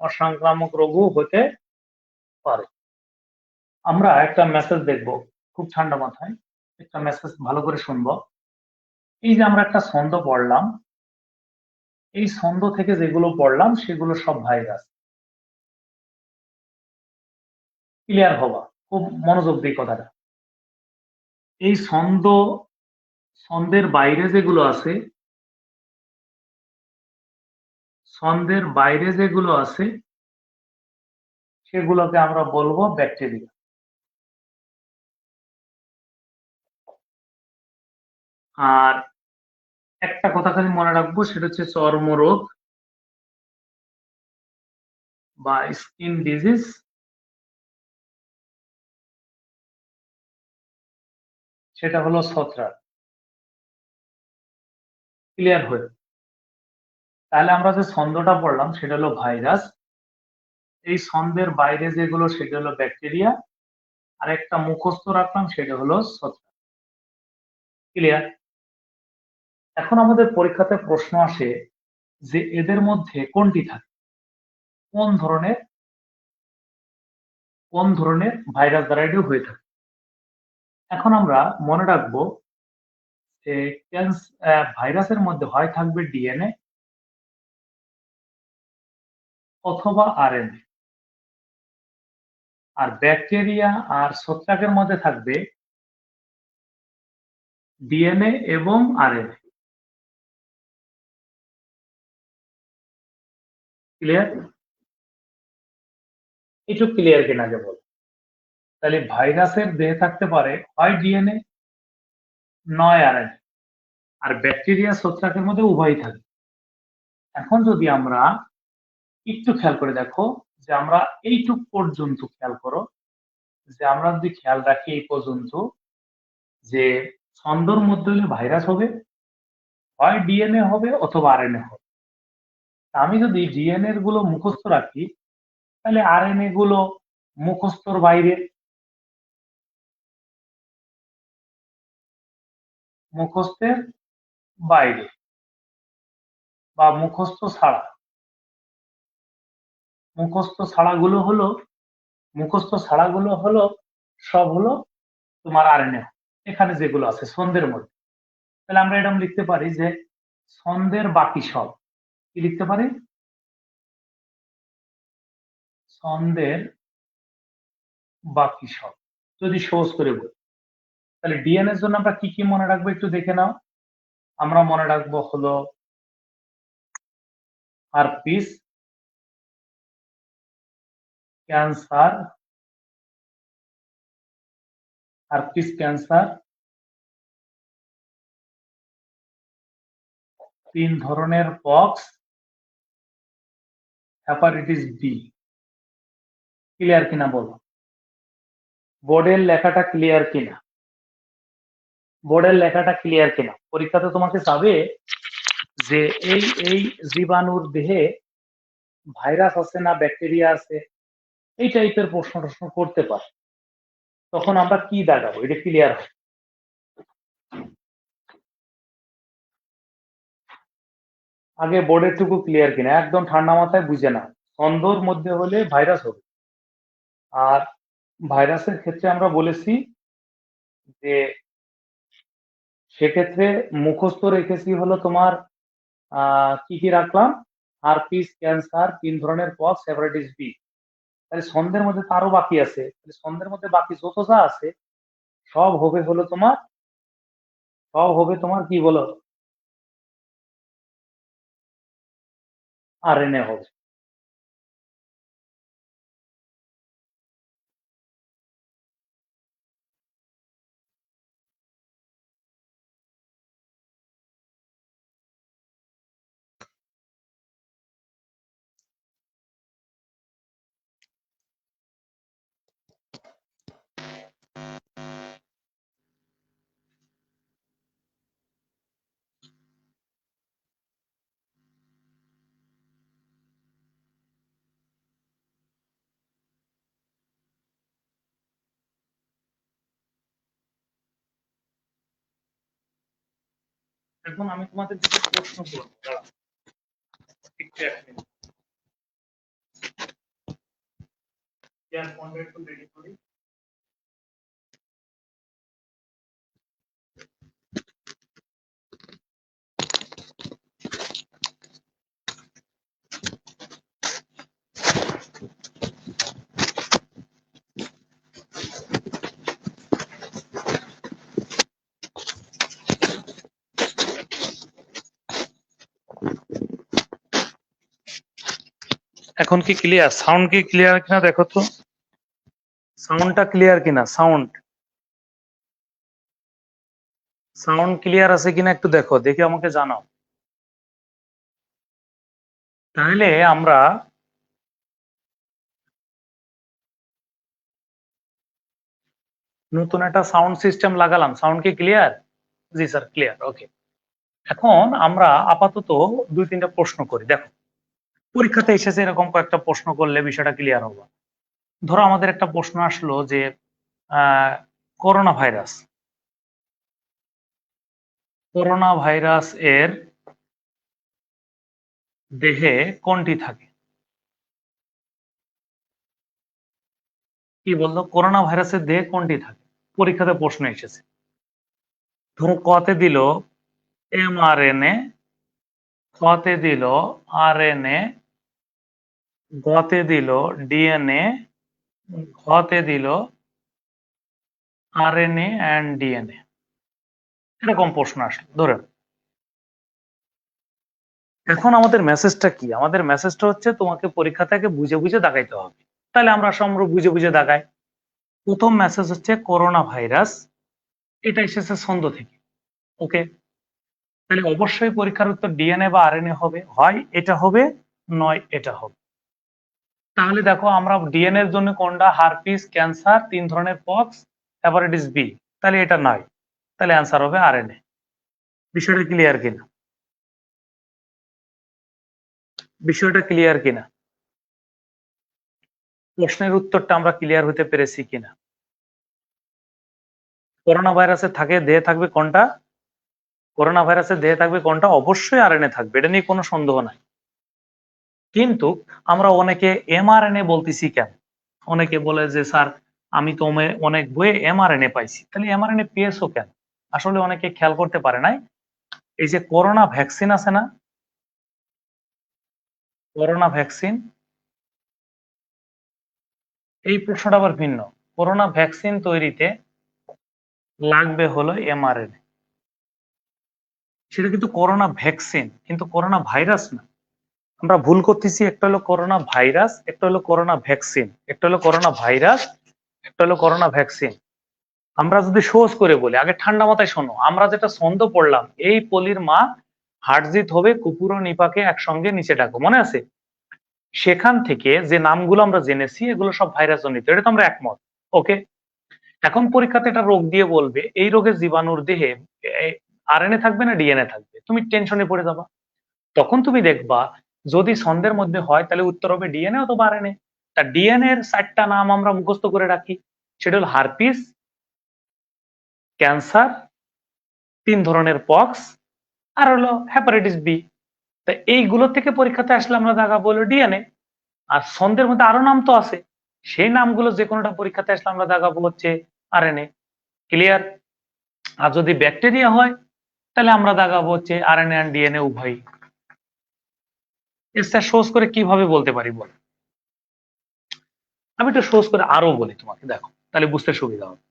অসংক্রামক রোগও হতে পারে। আমরা একটা মেসেজ দেখব খুব ঠান্ডা মাথায়, একটা মেসেজ ভালো করে শুনবো। এই যে আমরা একটা ছন্দ পড়লাম, এই ছন্দ থেকে যেগুলো পড়লাম সেগুলো সব ভাইরাস। ক্লিয়ার হবা, খুব মনোযোগ দিয়ে কথাটা। এই ছন্দের বাইরে যেগুলো আছে, ছন্দের বাইরে যেগুলো আছে সেগুলোকে আমরা বলবো ব্যাকটেরিয়া। আর একটা কথা খালি মনে রাখবো, সেটা হচ্ছে চর্মরোগ বা স্কিন ডিজিজ, সেটা হলো ছত্রাক। ক্লিয়ার হয়ে, তাহলে আমরা যে ছন্দটা পড়লাম সেটা হলো ভাইরাস, এই ছন্দের বাইরে যেগুলো সেটা হলো ব্যাকটেরিয়া, আর একটা মুখস্থ রাখলাম সেটা হলো ছত্রাক। ক্লিয়ার? এখন আমাদের পরীক্ষাতে প্রশ্ন আসে যে এদের মধ্যে কোনটি থাকে, কোন ধরনের ভাইরাস দ্বারা এটি হয়ে থাকে। এখন আমরা মনে রাখবো যে ভাইরাসের মধ্যে হয় থাকবে ডিএনএ অথবা আরএনএ, আর ব্যাকটেরিয়া আর ছত্রাকের মধ্যে থাকবে ডিএনএ এবং আরএনএ। ক্লিয়ার? একটু ক্লিয়ার কিনা আগে বল। তাহলে ভাইরাসের দেহে থাকতে পারে হয় ডিএনএ নয় আরএনএ, আর ব্যাকটেরিয়া ছত্রাকের মধ্যে উভয়ই থাকে। এখন যদি আমরা একটু খেয়াল করে দেখো, যে আমরা এইটুক পর্যন্ত খেয়াল করো, যে আমরা যদি খেয়াল রাখি এই পর্যন্ত, যে ছন্দর মধ্যে হলে ভাইরাস হবে, হয় ডিএনএ হবে অথবা আরএনএ হবে। আমি যদি ডিএনএ গুলো মুখস্থ রাখি তাহলে আরএনএ গুলো মুখস্থর বাইরে, মুখস্থের বাইরে বা মুখস্থ ছাড়া। মুখস্থ ছাড়াগুলো হলো মুখস্থ ছাড়াগুলো হলো সব হলো তোমার আরএনএ, এখানে যেগুলো আছে ছন্দের মধ্যে। তাহলে আমরা এরকম লিখতে পারি যে ছন্দের বাকি সব। কি লিখতে পারি? ছন্দের বাকি সব। যদি সহজ করে বলি তাহলে ডিএনএ এর জন্য আমরা কি কি মনে রাখবো একটু দেখে নাও। আমরা মনে রাখবো হলো হারপিস, ক্যান্সার, হারপিস ক্যান্সার, 3 ধরনের পক্স, হেপাটাইটিস বি। ক্লিয়ার কিনা বলো? বোর্ডের লেখাটা ক্লিয়ার কিনা? বোর্ডের লেখাটা ক্লিয়ার কিনা? পরীক্ষাতে তোমাকে চাবে যে এই জীবাণুর দেহে ভাইরাস আছে না ব্যাকটেরিয়া আছে, এই টাইপের প্রশ্ন টশ্ন করতে পারে। তখন আমরা কি দাগাবো এটা ক্লিয়ার হয়। আগে বোর্ডের টুকু ক্লিয়ার কিনা একদম ঠান্ডা মাথায় বুঝে নাও। ছন্দর মধ্যে হলে ভাইরাস হবে। আর ভাইরাসের ক্ষেত্রে আমরা বলেছি যে সেক্ষেত্রে মুখস্থ রেখেছি হলো তোমার কি কি রাখলাম? হারপিস, ক্যান্সার, 3 ধরনের পক্স, হেপাটাইটিস বি। তাহলে ছন্দের মধ্যে তো আরো বাকি আছে। তাহলে ছন্দের মধ্যে বাকি যত যা আছে সব হবে হলো তোমার, সব হবে তোমার কি বলো? আরএনএ হবে। এখন আমি তোমাদের কিছু প্রশ্ন করবো, দাঁড়াও, একটু 1 মিনিট। শেয়ার ফোনটা একটু রেডি করি। এখন কি ক্লিয়ার? সাউন্ড কি ক্লিয়ার কিনা দেখো তো, সাউন্ডটা ক্লিয়ার কিনা? সাউন্ড সাউন্ড ক্লিয়ার আছে কিনা একটু দেখো, দেখে আমাকে জানাও। তাহলে আমরা নতুন একটা সাউন্ড সিস্টেম লাগালাম। সাউন্ড কি ক্লিয়ার? জি স্যার, ক্লিয়ার। ওকে। এখন আমরা আপাতত 2-3টা প্রশ্ন করি। দেখো পরীক্ষাতে এসেছে এরকম কয়েকটা প্রশ্ন করলে বিষয়টা ক্লিয়ার হবে। ধরো আমাদের একটা প্রশ্ন আসলো যে করোনা ভাইরাস, করোনা ভাইরাস এর দেহে কোনটি থাকে? কি বলতো? করোনা ভাইরাসের দেহে কোনটি থাকে? পরীক্ষাতে প্রশ্ন এসেছে। ধরো কতে দিল এমআরএনএ, খতে দিল আরএনএ, গতে দিল ডিএনএ, ঘতে দিল আরএনএ অ্যান্ড ডিএনএ। এরকম প্রশ্ন আসলো ধরেন। এখন আমাদের মেসেজটা কি? আমাদের মেসেজটা হচ্ছে তোমাকে পরীক্ষা থেকে বুঝে বুঝে দাগাইতে হবে। তাহলে আমরা বুঝে বুঝে দাগাই। প্রথম মেসেজ হচ্ছে করোনা ভাইরাস, এটা এসেছে ছন্দ থেকে। ওকে, তাহলে অবশ্যই পরীক্ষার উত্তর ডিএনএ বা আরএনএ হবে, হয় এটা হবে নয় এটা হবে। তাহলে দেখো আমরা ডিএনএ এর জন্য কোনটা? হারপিস, ক্যান্সার, 3 ধরনের পক্স, হেপাটাইটিস বি। তাহলে এটা নয়। তাহলে অ্যান্সার হবে আরএনএ। বিষয়টা ক্লিয়ার কিনা? বিষয়টা ক্লিয়ার কিনা? প্রশ্নের উত্তরটা আমরা ক্লিয়ার হতে পেরেছি কিনা? করোনা ভাইরাসে দেহে থাকবে কোনটা? করোনা ভাইরাসের দেহে থাকবে কোনটা? অবশ্যই আরএনএ থাকবে, এটা নিয়ে কোনো সন্দেহ নাই। কিন্তু আমরা অনেকে এমআরএনএ বলতেছি কেন? অনেকে বলে যে স্যার আমি তো অনেক বইয়ে এমআরএনএ পাইছি, তাহলে এমআরএনএ পেয়েছো কেন? আসলে অনেকে খেয়াল করতে পারে নাই, এই যে করোনা ভ্যাকসিন আছে না, করোনা ভ্যাকসিন, এই প্রশ্নটা আবার ভিন্ন। করোনা ভ্যাকসিন তৈরিতে লাগবে হলো এমআরএনএ, সেটা কিন্তু করোনা ভ্যাকসিন, কিন্তু করোনা ভাইরাস না। আমরা ভুল করতেছি, একটা হলো করোনা ভাইরাস, একটা হলো করোনা ভ্যাকসিন, একটা হলো করোনা ভাইরাস, একটা হলো করোনা ভ্যাকসিন। আমরা যদি সহজ করে বলি, আগে ঠান্ডা মাথায় শোনো, আমরা যেটা ছন্দ পড়লাম, এই পলির মা হারজিত হবে কুকুর ও নিপাকে একসঙ্গে নিচে ডাকো, মনে আছে? সেখান থেকে যে নামগুলো আমরা জেনেছি এগুলো সব ভাইরাস জনিত, এটা তো আমরা একমত। ওকে, এখন পরীক্ষাতে একটা রোগ দিয়ে বলবে এই রোগের জীবাণুর দেহে আরএনএ থাকবে না ডিএনএ থাকবে, তুমি টেনশনে পড়ে যাবা। তখন তুমি দেখবা যদি ছন্দের মধ্যে হয় তাহলে উত্তর হবে ডিএনএ অথবা আরএনএ। তা ডিএনএ এর 4টা নাম আমরা মুখস্থ করে রাখি, সেটা হলো হারপিস, ক্যান্সার, 3 ধরনের পক্স, আর হলো হেপাটাইটিস বি। তা এইগুলো থেকে পরীক্ষাতে আসলে আমরা দেখা বললো ডিএনএ। আর ছন্দের মধ্যে আরো নাম তো আছে, সেই নামগুলো যে কোনোটা পরীক্ষাতে আসলে আমরা দেখাবো হচ্ছে আরএনএ। ক্লিয়ার? আর যদি ব্যাকটেরিয়া হয় তাহলে আমরা দেখাবো হচ্ছে আরএনএ আর ডিএনএ উভয়ই। এর সহজ করে কিভাবে বলতে পারি বল? আমি একটু সহজ করে আরো বলি তোমাকে, দেখো তাহলে বুঝতে সুবিধা হবে।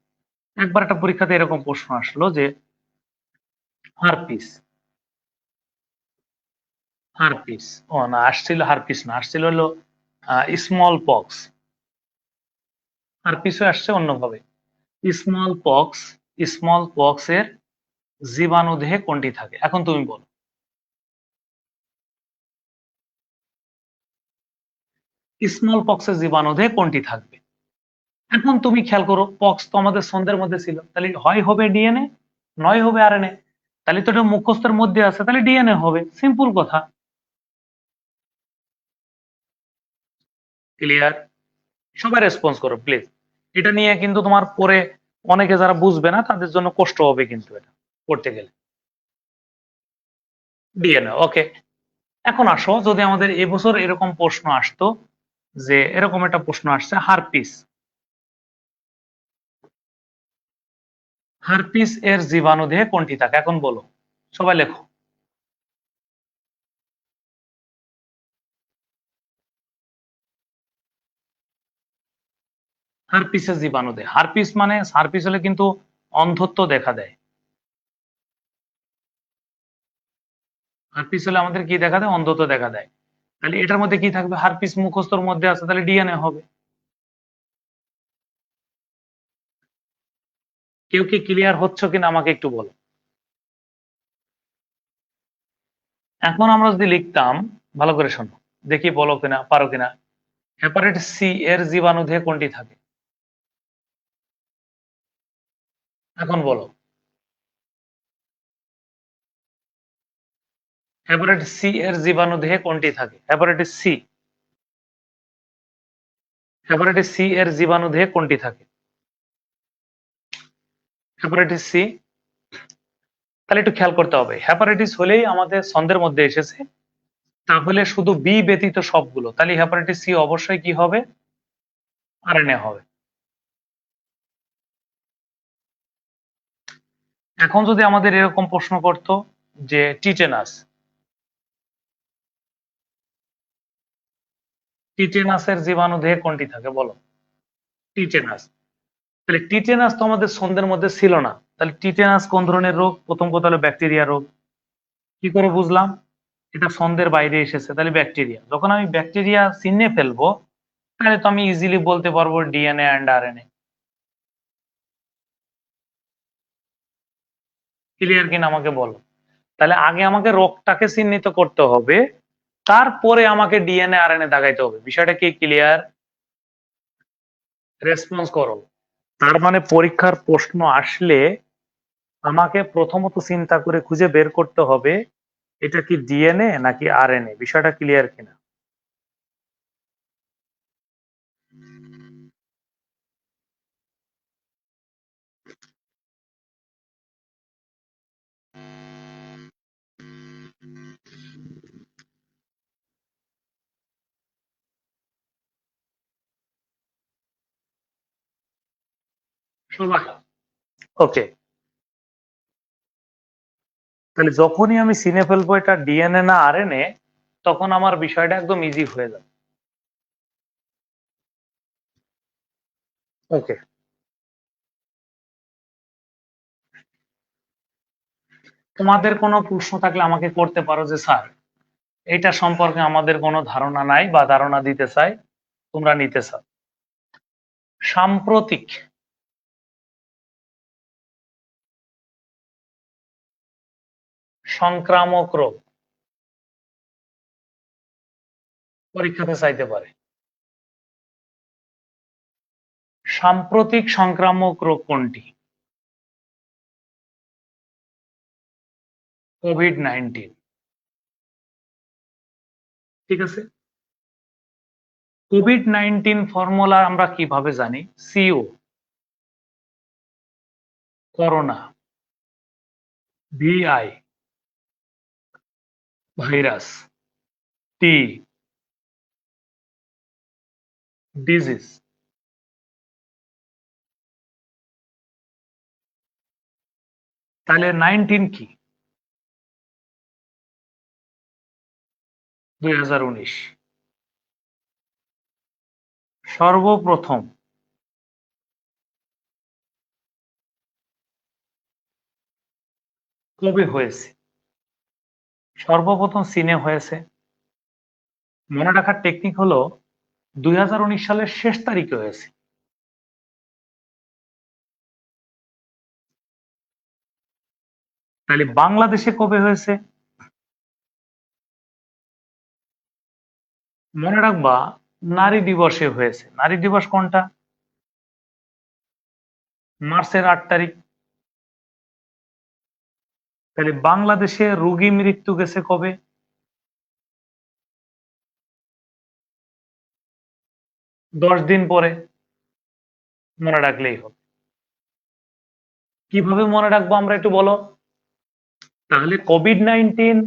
একবার একটা পরীক্ষাতে এরকম প্রশ্ন আসলো যে হারপিস, হারপিস, ও না, আসছিল হারপিস না, আসছিল হলো স্মল পক্স। হারপিসও আসছে অন্যভাবে। স্মল পক্স, স্মল পক্স এর জীবাণু দেহে কোনটি থাকে? এখন তুমি বলো। স্মল পক্সের জীবাণু দেহে কোনটি থাকবে? এখন তুমি খেয়াল করো, পক্স তো আমাদের ছন্দের মধ্যে ছিল, তাহলে হয় হবে ডিএনএ, নয় হবে আরএনএ। তাহলে তো এটা মুখস্থের মধ্যে আছে, তাহলে ডিএনএ হবে, সিম্পল কথা। ক্লিয়ার? সবাই রেসপন্স করো প্লিজ। এটা নিয়ে কিন্তু তোমার পরে অনেকে যারা বুঝবে না তাদের জন্য কষ্ট হবে কিন্তু এটা করতে গেলে। ডিএনএ, ওকে। এখন আসো, যদি আমাদের এবছর এরকম প্রশ্ন আসতো, যে এরকম একটা প্রশ্ন আসছে, হারপিস, হারপিস এর জীবাণু দেহে কোনটি থাকে? এখন বলো, সবাই লেখো। হারপিসের জীবাণু দেহে, হারপিস মানে, হারপিস হলে কিন্তু অন্ধত্ব দেখা দেয়। হারপিস হলে আমাদের কি দেখা দেয়? অন্ধত্ব দেখা দেয়। তাহলে এটার মধ্যে কি থাকবে? হারপিস মুখস্থর মধ্যে আছে, তাহলে ডিএনএ হবে। কেউ কি ক্লিয়ার হচ্ছে কিনা আমাকে একটু বলো। এখন আমরা যদি লিখতাম, ভালো করে শোনো, দেখি বলো কিনা, পারো কিনা। হেপাটাইটিস সি এর জীবাণু দেহে কোনটি থাকে? এখন বলো। হেপাটাইটিস সি এর জীবাণু দেহে কোনটি থাকে? হেপাটাইটিস সি, হেপাটাইটিস সি এর জীবাণু দেহে কোনটি থাকে? হেপাটাইটিস সি, তাহলে একটু খেয়াল করতে হবে, হেপাটাইটিস হলেই আমাদের ছন্দের মধ্যে এসেছে, তাহলে শুধু বি ব্যতীত সবগুলো, তাহলে হেপাটাইটিস সি অবশ্যই কি হবে? আরএনএ হবে। এখন যদি আমাদের এরকম প্রশ্ন করতো যে টিটেনাস, টিটেনাসের জীবাণু দেহে কোনটি থাকে বলো? টিটেনাস, তাহলে টিটেনাস তো আমাদের ছন্দের মধ্যে ছিল না, তাহলে টিটেনাস কোন ধরনের রোগ? প্রথম কথা হলো ব্যাকটেরিয়া রোগ। কি করে বুঝলাম? এটা ছন্দের বাইরে এসেছে, তাহলে ব্যাকটেরিয়া। যখন আমি ব্যাকটেরিয়া চিহ্নে ফেলবো, তাহলে তো আমি ইজিলি বলতে পারবো ডিএনএ অ্যান্ড আরএনএ। ক্লিয়ার কিনা আমাকে বলো। তাহলে আগে আমাকে রোগটাকে চিহ্নিত করতে হবে, তারপরে আমাকে ডিএনএ আরএনএ দেখাইতে হবে। বিষয়টা কি ক্লিয়ার? রেসপন্স করো। তার মানে পরীক্ষার প্রশ্ন আসলে আমাকে প্রথমত চিন্তা করে খুঁজে বের করতে হবে এটা কি ডিএনএ নাকি আরএনএ, বিষয়টা ক্লিয়ার কিনা। সবাই ওকে, তাহলে যখনই আমি চিনে ফেলবো এটা ডিএনএ না আরএনএ, তখন আমার বিষয়টা একদম ইজি হয়ে যাবে। ওকে, তোমাদের কোনো প্রশ্ন থাকলে আমাকে করতে পারো যে স্যার এটা সম্পর্কে আমাদের কোনো ধারণা নাই বা ধারণা দিতে চাই, তোমরা নিতে চাও। সাম্প্রতিক সংক্রামক রোগ পরীক্ষাতে চাইতে পারে। সাম্প্রতিক সংক্রামক রোগ কোনটি? কোভিড-19। ঠিক আছে, কোভিড-19 ফর্মুলা আমরা কিভাবে জানি? সিও করোনা, ভিআই ভাইরাস, টি ডিজিজ। তাহলে 19 কি? 2019। সর্বপ্রথম কবে হয়েছে? সর্বপ্রথম চীনে হয়েছে। মনে রাখার টেকনিক হলো 2019 সালের শেষ তারিখে হয়েছে। তাহলে বাংলাদেশে কবে হয়েছে? মনে রাখবা নারী দিবসে হয়েছে। নারী দিবস কোনটা? মার্চের 8 তারিখ। তাহলে বাংলাদেশে রোগী মৃত্যু গেছে কবে? 10 দিন পরে। মনে রাখলেই হবে। কিভাবে মনে রাখবো আমরা একটু বলো। তাহলে কোভিড-19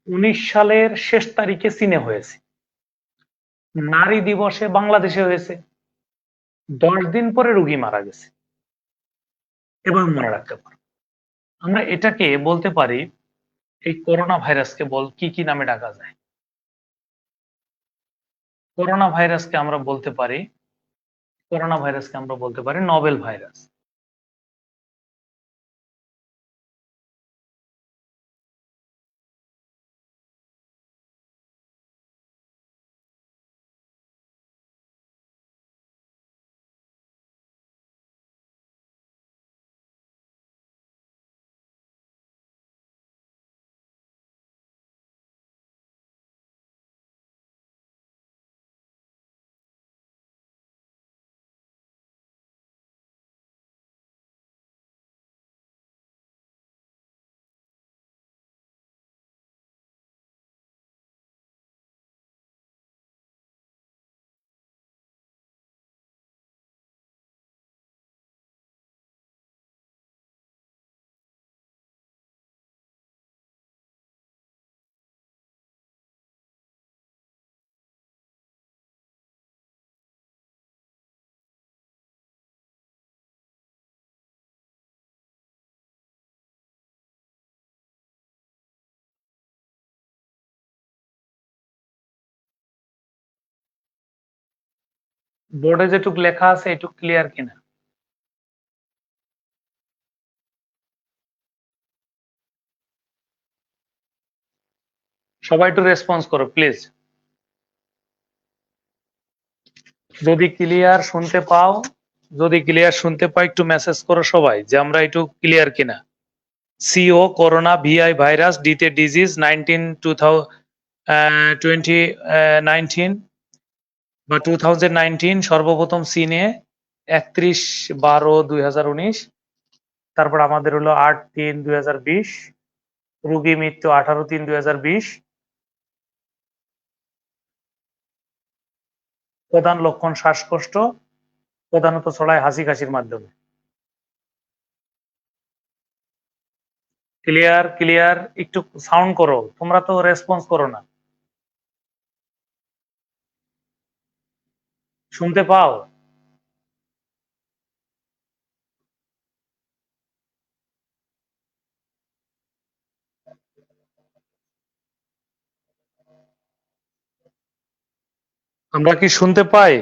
19 সালের শেষ তারিখে চীনে হয়েছে, নারী দিবসে বাংলাদেশে হয়েছে, 10 দিন পরে রোগী মারা গেছে। এবার মনে রাখতে পারো। আমরা এটাকে বলতে পারি, এই করোনা ভাইরাসকে কি নামে ডাকা যায়? করোনা ভাইরাসকে আমরা বলতে পারি, নভেল ভাইরাস। বোর্ডে যেটুক লেখা আছে এটুক ক্লিয়ার কিনা? সবাই একটু রেসপন্স করো প্লিজ। যদি ক্লিয়ার শুনতে পাও একটু মেসেজ করো সবাই যে আমরা একটু ক্লিয়ার কিনা। সিও করোনা, ভিআই ভাইরাস, ডিতে ডিজিজ, 2019 বা 2019 সর্বপ্রথম চীনে 31/12/2019। তারপর আমাদের হলো 8/3/2020, রোগী মৃত্যু 18/3/2020, প্রধান লক্ষণ শ্বাসকষ্ট, প্রধানত ছড়ায় হাসি কাশির মাধ্যমে। ক্লিয়ার ক্লিয়ার, একটু সাউন্ড করো, তোমরা তো রেসপন্স করো না। শুনতে পাও? আমরা কি শুনতে পাই?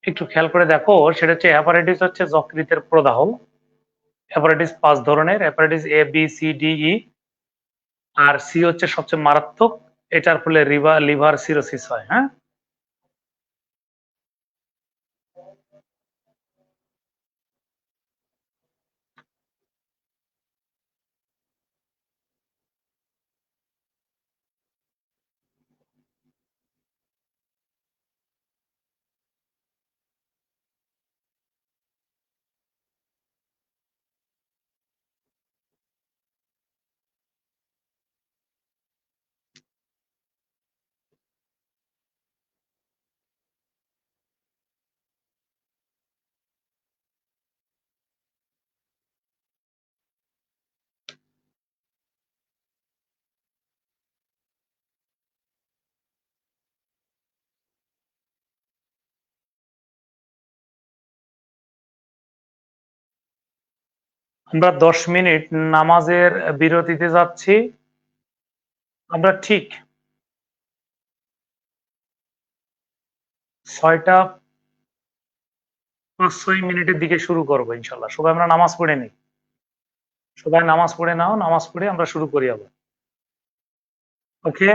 একটু খেয়াল করে দেখো, সেটা হচ্ছে হেপাটাইটিস হচ্ছে যকৃতের প্রদাহ। হেপাটাইটিস 5 ধরনের, hepatitis A B C D E, আর সি হচ্ছে সবচেয়ে মারাত্মক। এটার ফলে লিভার সিরোসিস হয়। হ্যাঁ, আমরা 10 মিনিট নামাজের বিরতিতে যাচ্ছি। আমরা ঠিক 6টা 5-6 মিনিটের দিকে শুরু করবো ইনশাল্লাহ। সবাই আমরা নামাজ পড়ে নিই। সবাই নামাজ পড়ে নাও, নামাজ পড়ে আমরা শুরু করি আবার। ওকে।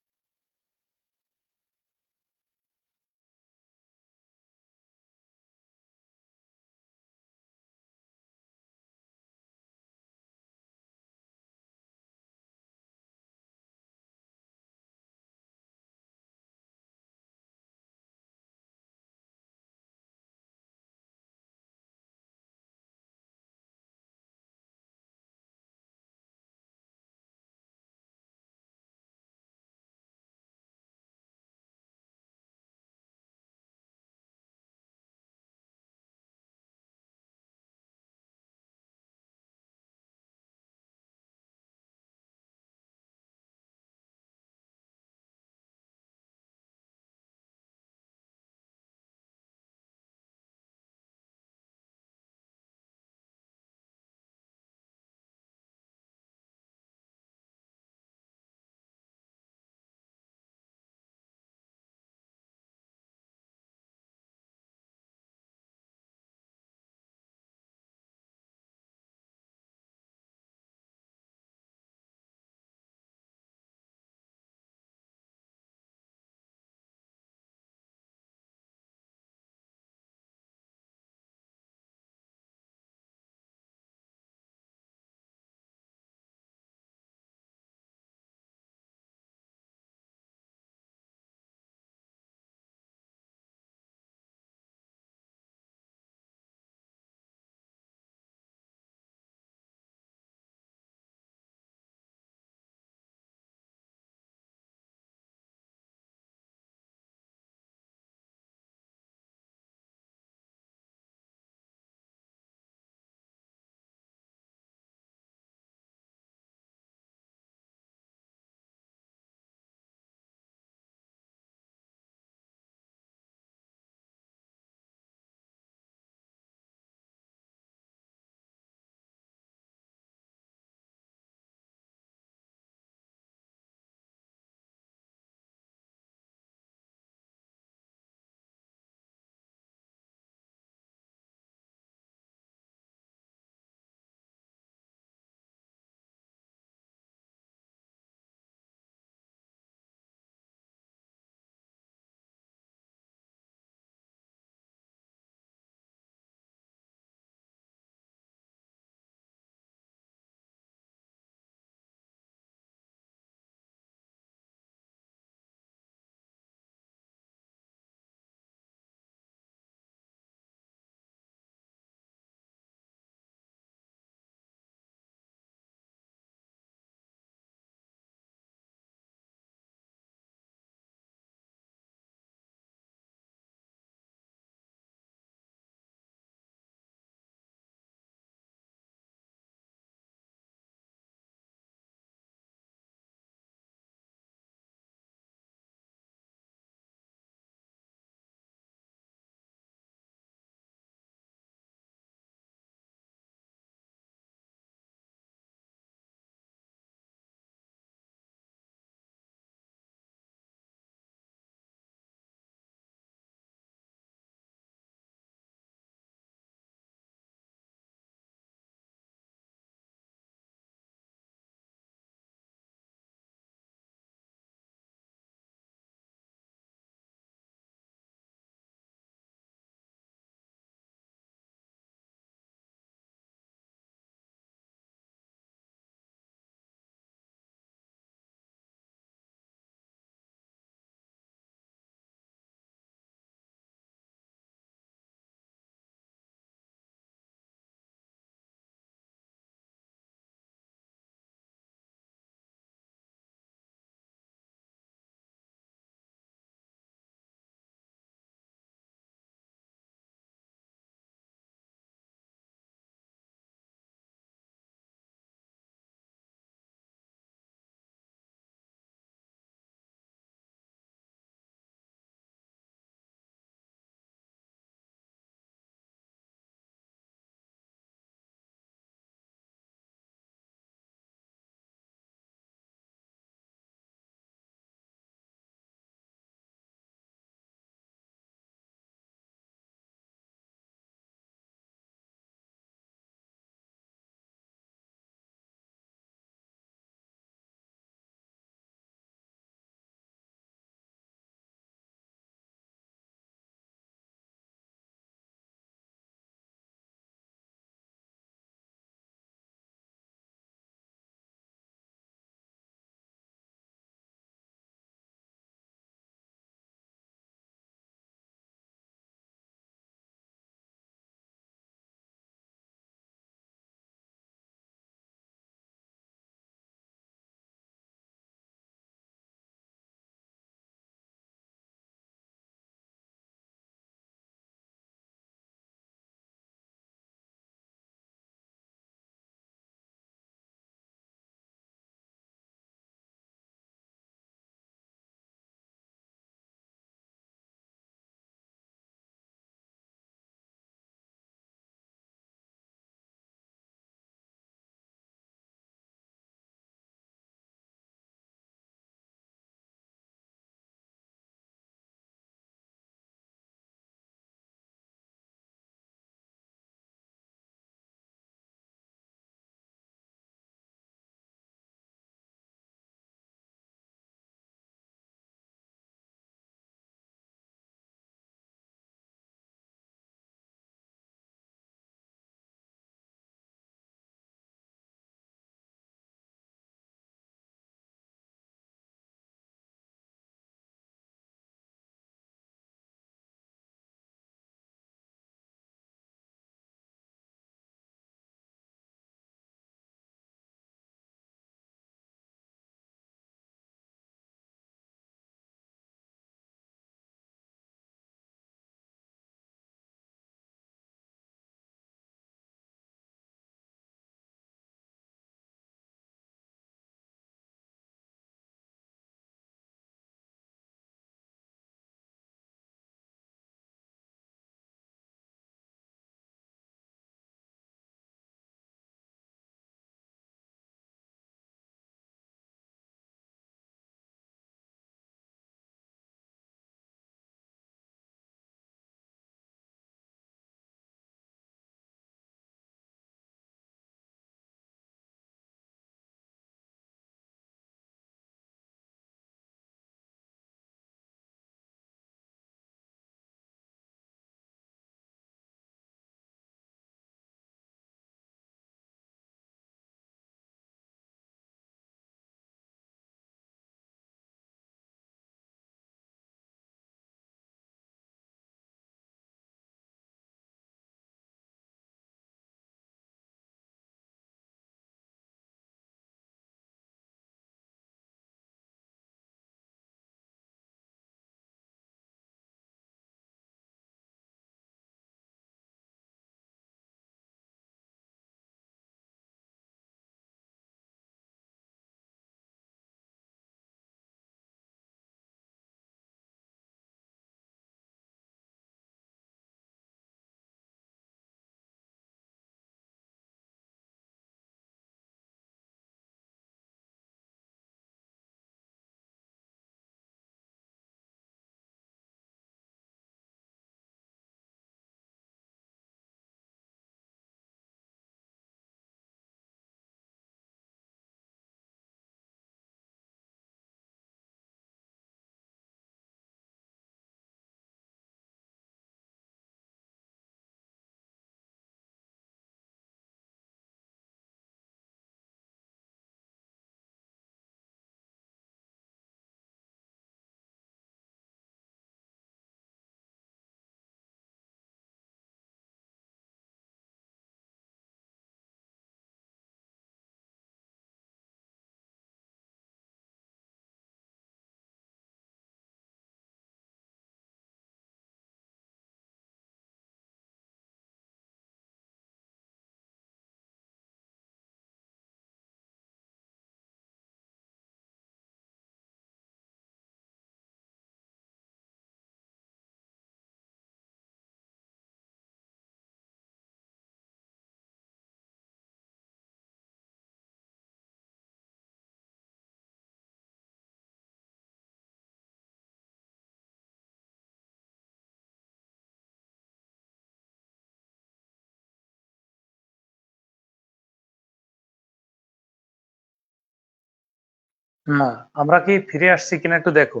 না, আমরা কি ফিরে আসছি কিনা একটু দেখো।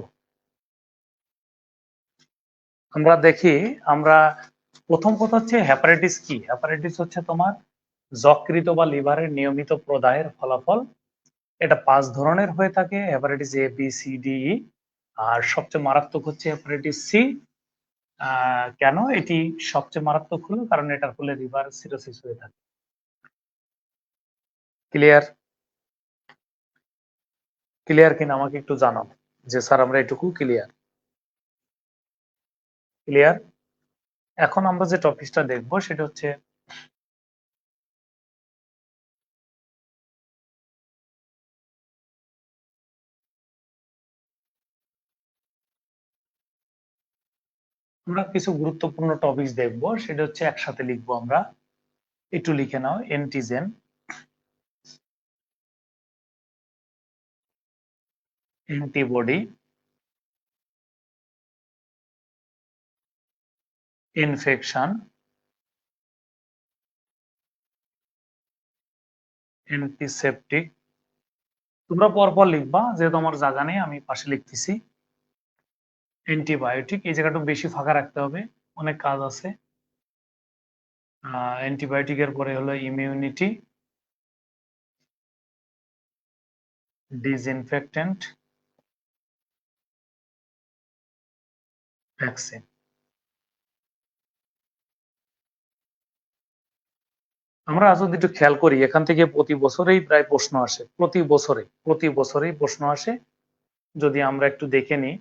আমরা দেখি, আমরা প্রথম কথা হচ্ছে হেপাটাইটিস কি? হেপাটাইটিস হচ্ছে তোমার যকৃত বা লিভারের নিয়মিত প্রদাহের ফলাফল। এটা 5 ধরনের হয়ে থাকে, hepatitis A, B, C, D, E. আর সবচেয়ে মারাত্মক হচ্ছে হেপাটাইটিস সি। কেন এটি সবচেয়ে মারাত্মক হলো? কারণ এটার ফলে লিভার সিরোসিস হয়ে থাকে। ক্লিয়ার? ক্লিয়ার কিনা আমাকে একটু জানাও যে স্যার আমরা এটুকু ক্লিয়ার। ক্লিয়ার? এখন আমরা যে টপিকটা দেখবো সেটা হচ্ছে আমরা কিছু গুরুত্বপূর্ণ টপিকস দেখবো, সেটা হচ্ছে একসাথে লিখবো আমরা। একটু লিখে নাও। Antigen, antibody, infection, antiseptic. তোমরা পরপর লিখবা, যেহেতু আমার জায়গা নেই আমি পাশে লিখতেছি। অ্যান্টিবায়োটিক, এই জায়গাটা বেশি ফাঁকা রাখতে হবে, অনেক কাজ আছে। অ্যান্টিবায়োটিকের পরে হলো ইমিউনিটি, ডিসইনফেক্টেন্ট, ভ্যাকসিন। আমরা যদি একটু খেয়াল করি, এখান থেকে প্রতি বছরেই প্রায় প্রশ্ন আসে, প্রতি বছরেই প্রশ্ন আসে। যদি আমরা একটু দেখে নিই,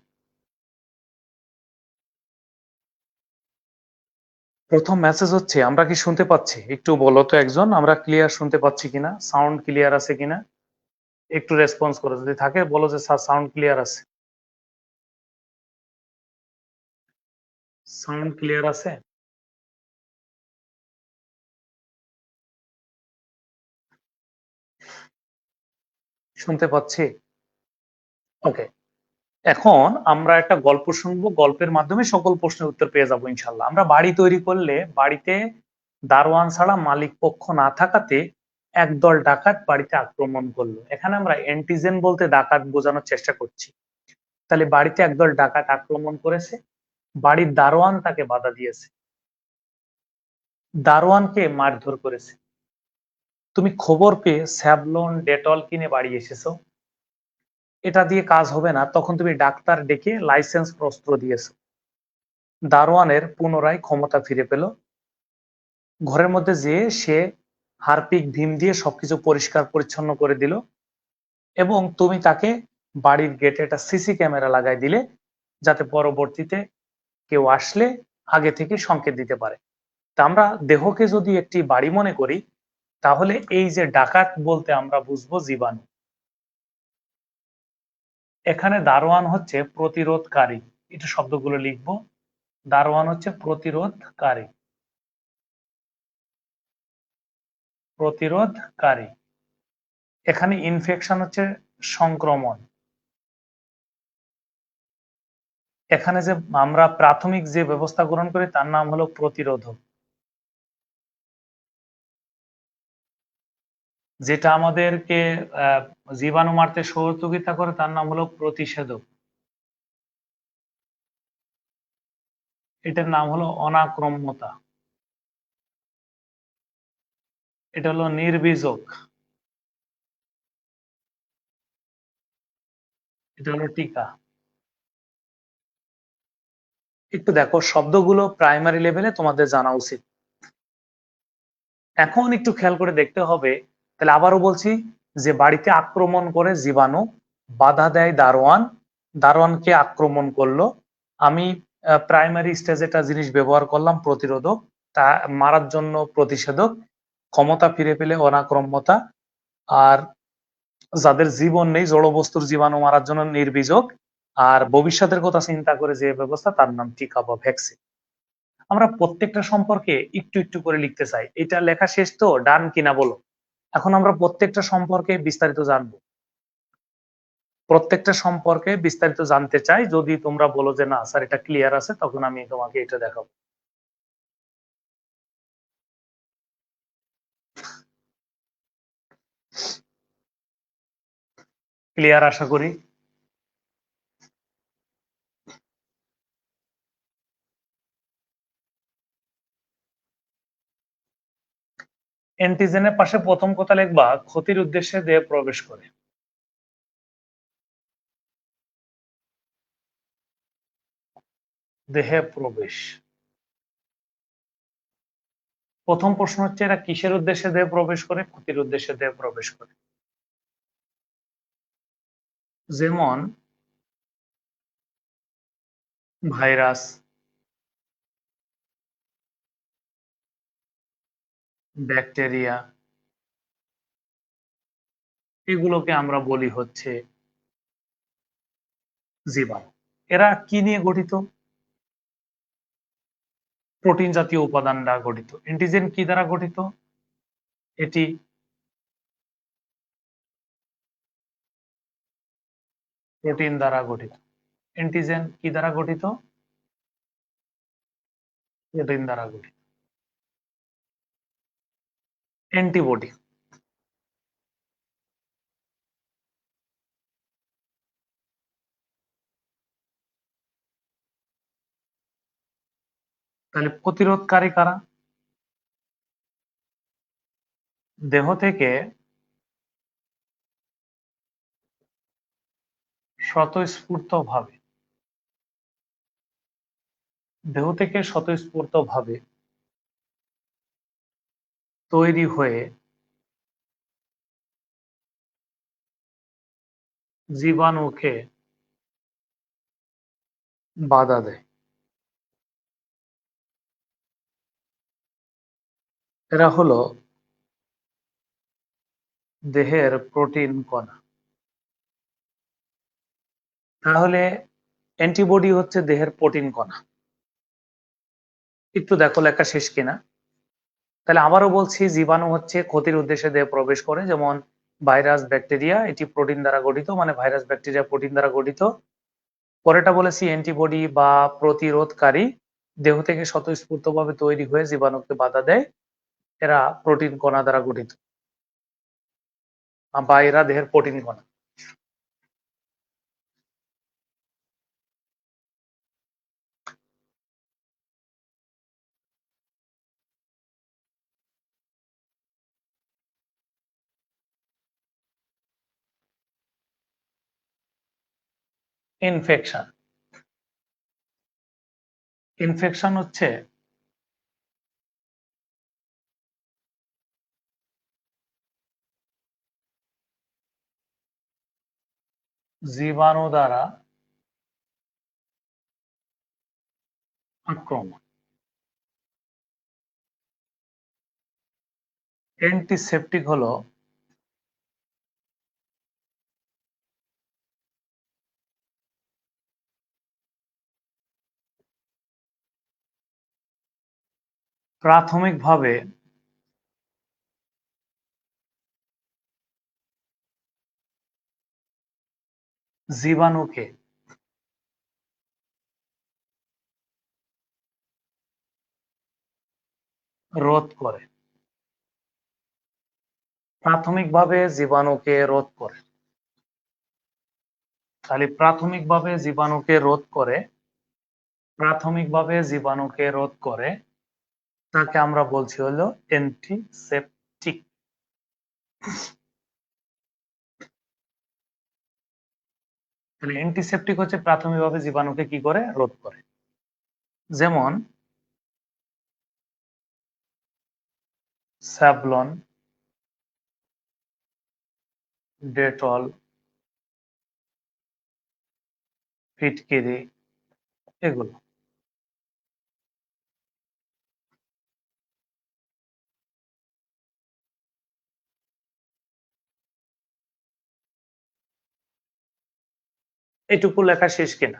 প্রথম মেসেজ হচ্ছে আমরা কি শুনতে পাচ্ছি? একটু বলো তো একজন, আমরা ক্লিয়ার শুনতে পাচ্ছি কিনা, সাউন্ড ক্লিয়ার আছে কিনা। একটু রেসপন্স করো, যদি থাকে বলো যে স্যার সাউন্ড ক্লিয়ার আছে। সাউন্ড ক্লিয়ার আছে? শুনতে পাচ্ছি? ওকে। এখন আমরা একটা গল্প শুনবো, গল্পের মাধ্যমে সকল প্রশ্নের উত্তর পেয়ে যাবো ইনশাল্লাহ। আমরা বাড়ি তৈরি করলে বাড়িতে দারোয়ান ছাড়া মালিক পক্ষ না থাকাতে একদল ডাকাত বাড়িতে আক্রমণ করলো। এখানে আমরা অ্যান্টিজেন বলতে ডাকাত বোঝানোর চেষ্টা করছি। তাহলে বাড়িতে একদল ডাকাত আক্রমণ করেছে, বাড়ির দারোয়ান তাকে বাধা দিয়েছে, দারোয়ানকে মারধর করেছে। তুমি খবর পেয়ে স্যাভলন ডেটল কিনে বাড়ি এসেছো, এটা দিয়ে কাজ হবে না, তখন তুমি ডাক্তার ডেকে লাইসেন্স অস্ত্র দিয়েছো। দারোয়ানের পুনরায় ক্ষমতা ফিরে পেল। ঘরের মধ্যে যেয়ে সে হারপিক ভীম দিয়ে সবকিছু পরিষ্কার পরিচ্ছন্ন করে দিল, এবং তুমি তাকে বাড়ির গেটে একটা সিসি ক্যামেরা লাগাই দিলে, যাতে পরবর্তীতে কেউ আসলে আগে থেকে সংকেত দিতে পারে। তা আমরা দেহকে যদি একটি বাড়ি মনে করি, তাহলে এই যে ডাকাত বলতে আমরা বুঝবো জীবাণু। এখানে দারোয়ান হচ্ছে প্রতিরোধকারী। একটু শব্দগুলো লিখবো। দারোয়ান হচ্ছে প্রতিরোধকারী, প্রতিরোধকারী। এখানে ইনফেকশন হচ্ছে সংক্রমণ। এখানে যে আমরা প্রাথমিক যে ব্যবস্থা গ্রহণ করি তার নাম হলো প্রতিরোধক। যেটা আমাদেরকে আহ, জীবাণু মারতে সহযোগিতা করে তার নাম হলো প্রতিষেধক। এটার নাম হলো অনাক্রম্যতা। এটা হলো নির্বীজক। এটা হলো টিকা। একটু দেখো, শব্দগুলো প্রাইমারি লেভেলে তোমাদের জানা উচিত। এখন একটু খেয়াল করে দেখতে হবে। তাহলে আবারও বলছি, যে বাড়িতে আক্রমণ করে জীবাণু, বাধা দেয় দারোয়ান, দারোয়ানকে আক্রমণ করলো। আমি প্রাইমারি স্টেজে একটা জিনিস ব্যবহার করলাম, প্রতিরোধক। তা মারার জন্য প্রতিষেধক, ক্ষমতা ফিরে পেলে অনাক্রম্যতা, আর যাদের জীবন নেই জড় বস্তুর জীবাণু মারার জন্য নির্বীজক, আর ভবিষ্যতের কথা চিন্তা করে যে ব্যবস্থা তার নাম টিকা বা ভ্যাকসিন। আমরা প্রত্যেকটা সম্পর্কে একটু একটু করে লিখতে চাই। এটা লেখা শেষ তো, ডান কিনা বলো। এখন আমরা প্রত্যেকটা সম্পর্কে বিস্তারিত জানবো, প্রত্যেকটা সম্পর্কে বিস্তারিত জানতে চাই। যদি তোমরা বলো যে না স্যার এটা ক্লিয়ার আছে, তখন আমি তোমাকে এটা দেখাবো। ক্লিয়ার আশা করি। অ্যান্টিজেনের পাশে প্রথম কথা লিখবা ক্ষতির উদ্দেশ্যে দেহে প্রবেশ করে। দেহে প্রবেশ। প্রথম প্রশ্ন হচ্ছে এরা কিসের উদ্দেশ্যে দেহে প্রবেশ করে? ক্ষতির উদ্দেশ্যে দেহে প্রবেশ করে। যেমন ভাইরাস, ব্যাকটেরিয়া, এগুলোকে আমরা বলি হচ্ছে জীবাণু। এরা কি নিয়ে গঠিত? প্রোটিন জাতীয় উপাদান দ্বারা গঠিত। অ্যান্টিজেন কি দ্বারা গঠিত? এটি প্রোটিন দ্বারা গঠিত। অ্যান্টিজেন কি দ্বারা গঠিত? প্রোটিন দ্বারা গঠিত। অ্যান্টিবডি, তাহলে প্রতিরোধকারী কারা? দেহ থেকে স্বতঃস্ফূর্তভাবে তৈরি হয়ে জীবাণুকে বাধা দেয়। এরা হলো দেহের প্রোটিন কণা। তাহলে অ্যান্টিবডি হচ্ছে দেহের প্রোটিন কণা। একটু দেখো লেখা শেষ কিনা। তাহলে আবারও বলছি, জীবাণু হচ্ছে ক্ষতির উদ্দেশ্যে দেহে প্রবেশ করে, যেমন ভাইরাস, ব্যাকটেরিয়া, এটি প্রোটিন দ্বারা গঠিত, মানে ভাইরাস, ব্যাকটেরিয়া প্রোটিন দ্বারা গঠিত। পরেরটা বলেছি অ্যান্টিবডি বা প্রতিরোধকারী, দেহ থেকে স্বতঃস্ফূর্তভাবে তৈরি হয়ে জীবাণুকে বাধা দেয়। এরা প্রোটিন কণা দ্বারা গঠিত, বা এরা দেহের প্রোটিন কণা। ইনফেকশন। ইনফেকশন হচ্ছে জীবাণু দ্বারা আক্রমণ। অ্যান্টিসেপটিক হলো প্রাথমিকভাবে জীবাণুকে রোধ করে। প্রাথমিকভাবে জীবাণুকে রোধ করে। তাহলে প্রাথমিকভাবে জীবাণুকে রোধ করে তাকে আমরা বলছি হলো অ্যান্টিসেপটিক। তাহলে অ্যান্টিসেপটিক হচ্ছে প্রাথমিকভাবে জীবাণুকে কি করে? রোধ করে। যেমন স্যাভলন, ডেটল, ফিটকিরি, এগুলো। এটুকু লেখা শেষ কিনা?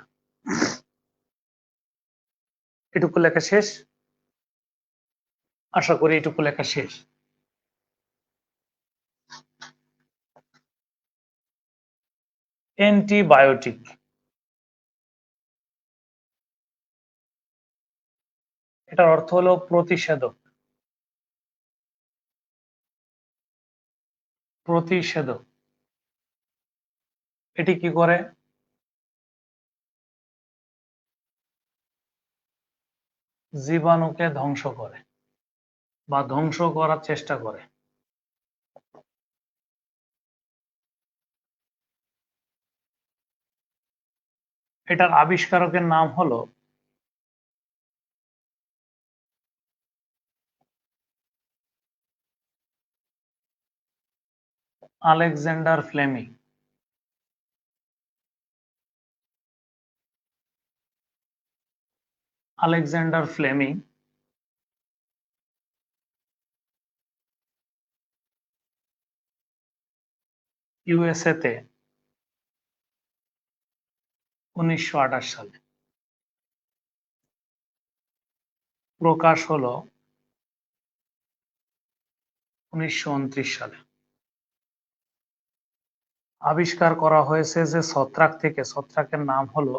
এটুকু লেখা শেষ? আশা করি এটুকু লেখা শেষ। অ্যান্টিবায়োটিক, এটার অর্থ হলো প্রতিষেধক। প্রতিষেধক এটি কি করে? জীবাণুকে ধ্বংস করে বা ধ্বংস করার চেষ্টা করে। এটার আবিষ্কারকের নাম হলো Alexander Fleming. Alexander Fleming USA তে 1928 সালে, প্রকাশ হলো 1929 সালে। আবিষ্কার করা হয়েছে যে ছত্রাক থেকে, ছত্রাকের নাম হলো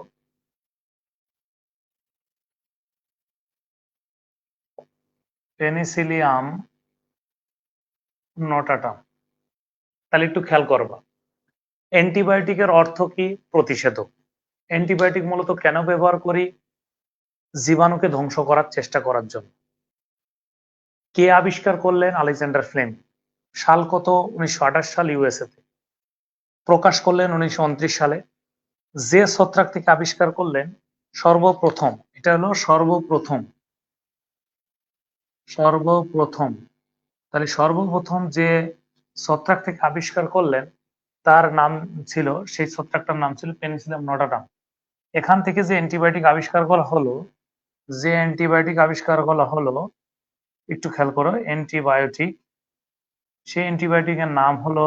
পেনিসিলিয়াম নোটাটাম। তাহলে একটু খেয়াল করবা, অ্যান্টিবায়োটিকের অর্থ কি? প্রতিষেধক। অ্যান্টিবায়োটিক মূলত কেন ব্যবহার করি? জীবাণুকে ধ্বংস করার চেষ্টা করার জন্য। কে আবিষ্কার করলেন? Alexander Fleming. সাল কত? 1928 সাল, ইউএসএ তে। প্রকাশ করলেন 1929 সালে। যে ছত্রাক থেকে আবিষ্কার করলেন সর্বপ্রথম, এটা হলো সর্বপ্রথম, সর্বপ্রথম। তাহলে সর্বপ্রথম যে ছত্রাক থেকে আবিষ্কার করলেন তার নাম ছিল, সেই ছত্রাকটার নাম ছিল পেনিসিলিয়াম নোটাটাম। এখান থেকে যে অ্যান্টিবায়োটিক আবিষ্কার করা হলো, যে অ্যান্টিবায়োটিক আবিষ্কার করা হলো, একটু খেয়াল করো, অ্যান্টিবায়োটিক, সেই অ্যান্টিবায়োটিকের নাম হলো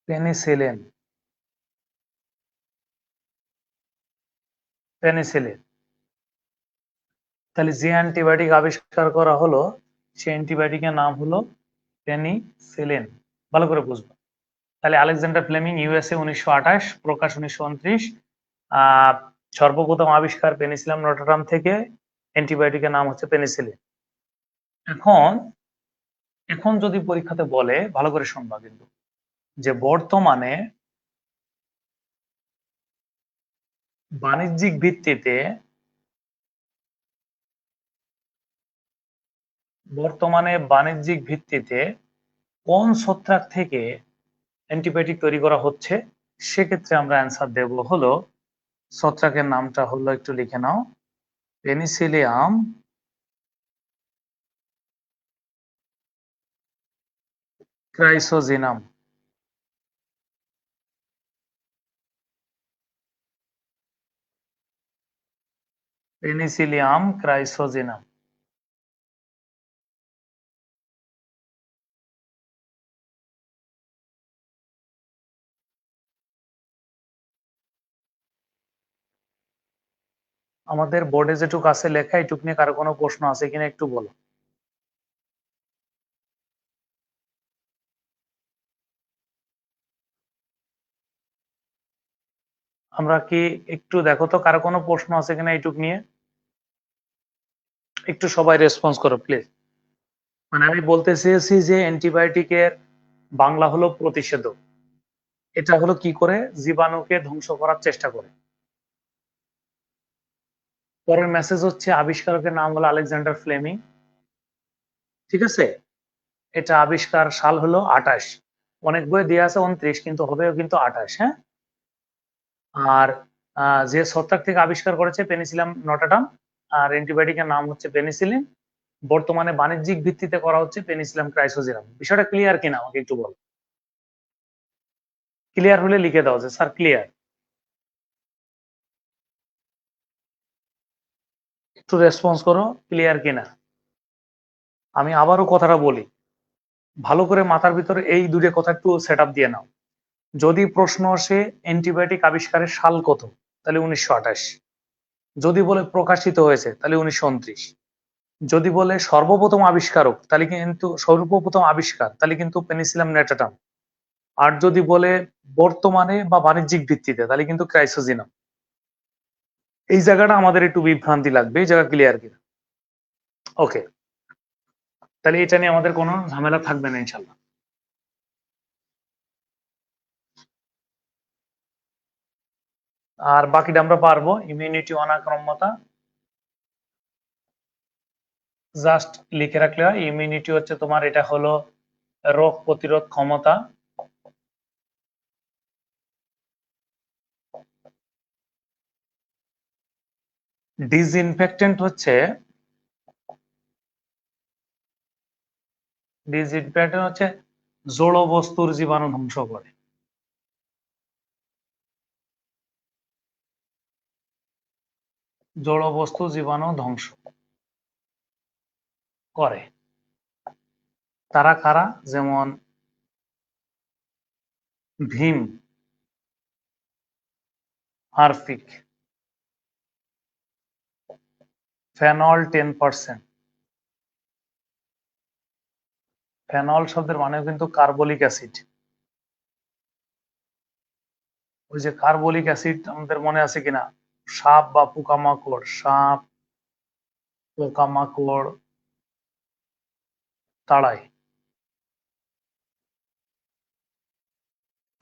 পেনিসিলিন। পেনিসিলিন। তাহলে যে অ্যান্টিবায়োটিক আবিষ্কার করা হলো সেই অ্যান্টিবায়োটিকের নাম হলো পেনিসিলিন। ভালো করে বুঝবো। তাহলে আলেকজান্ডার ফ্লেমিং, ইউএসএ 1928, প্রকাশ 1929। সর্বপ্রথম আবিষ্কার পেনিসিলিয়াম নোটাটাম থেকে, অ্যান্টিবায়োটিকের নাম হচ্ছে পেনিসিলিন। এখন এখন যদি পরীক্ষাতে বলে, ভালো করে শুনবা কিন্তু, যে বর্তমানে বাণিজ্যিক ভিত্তিতে, কোন ছত্রাক থেকে অ্যান্টিবায়োটিক তৈরি করা হচ্ছে, সেক্ষেত্রে আমরা অ্যান্সার দেব হলো, ছত্রাকের নামটা হলো, একটু লিখে নাও, পেনিসিলিয়াম ক্রাইসোজিনাম। পেনিসিলিয়াম ক্রাইসোজিনাম। আমাদের বোর্ডে যেটুকু আছে লেখা, এটুক নিয়ে কারো কোনো প্রশ্ন আছে কিনা একটু বলো। আমরা কি একটু দেখো তো কারো কোনো প্রশ্ন আছে কিনা এইটুক নিয়ে, একটু সবাই রেসপন্স করো প্লিজ। মানে আমি বলতে চেয়েছি যে অ্যান্টিবায়োটিকের বাংলা হলো প্রতিষেধক। এটা হলো কি করে? জীবাণুকে ধ্বংস করার চেষ্টা করে। পরের মেসেজ হচ্ছে আবিষ্কারকের নাম হলো আলেকজান্ডার ফ্লেমিং। ঠিক আছে, এটা আবিষ্কার সাল হলো 28। অনেক বই দেওয়া আছে 29, কিন্তু হবে কিন্তু 28। হ্যাঁ। আর যে ছত্রাক থেকে আবিষ্কার করেছে পেনিসিলিয়াম নোটাটাম, আর অ্যান্টিবায়োটিকের নাম হচ্ছে পেনিসিলিন। বর্তমানে বাণিজ্যিক ভিত্তিতে করা হচ্ছে পেনিসিলিয়াম ক্রাইসোজিনাম। বিষয়টা ক্লিয়ার কিনা আমাকে একটু বলো। ক্লিয়ার হলে লিখে দাও যে স্যার ক্লিয়ার। একটু রেসপন্স করো, ক্লিয়ার কিনা। আমি আবারও কথাটা বলি, ভালো করে মাথার ভিতরে এই দুটো কথা একটু সেট আপ দিয়ে নাও। যদি প্রশ্ন আসে অ্যান্টিবায়োটিক আবিষ্কারের সাল কত, তাহলে 1928। যদি বলে প্রকাশিত হয়েছে, তাহলে 1929। যদি বলে সর্বপ্রথম আবিষ্কারক, তাহলে কিন্তু সর্বপ্রথম আবিষ্কার, তাহলে কিন্তু পেনিসিলিয়াম নোটাটাম। আর যদি বলে বর্তমানে বা বাণিজ্যিক ভিত্তিতে, তাহলে কিন্তু ক্রাইসোজিনাম। এই জায়গাটা আমাদের একটু বিভ্রান্তি লাগবে, এই জায়গা ক্লিয়ার কিনা। ওকে, তাহলে এটা নিয়ে আমাদের কোনো ঝামেলা থাকবে না ইনশাল্লাহ। আর বাকিটা আমরা পারবো। ইমিউনিটি অনাক্রম্যতা জাস্ট লিখে রাখলে হয়। ইমিউনিটি হচ্ছে তোমার, এটা হলো রোগ প্রতিরোধ ক্ষমতা। ডিসইনফেক্টেন্ট হচ্ছে জড় বস্তুর জীবাণু ধ্বংস করে। জড় বস্তু জীবাণু ধ্বংস করে। তারা কারা? যেমন ভীম, হারপিক, ফেনল 10%। ফেনল শব্দের মানে কিন্তু কার্বলিক অ্যাসিড। ওই যে কার্বলিক অ্যাসিড আমাদের মনে আছে কিনা, সাপ বা পোকামাকড়, সাপ পোকামাকড় তাড়ায়।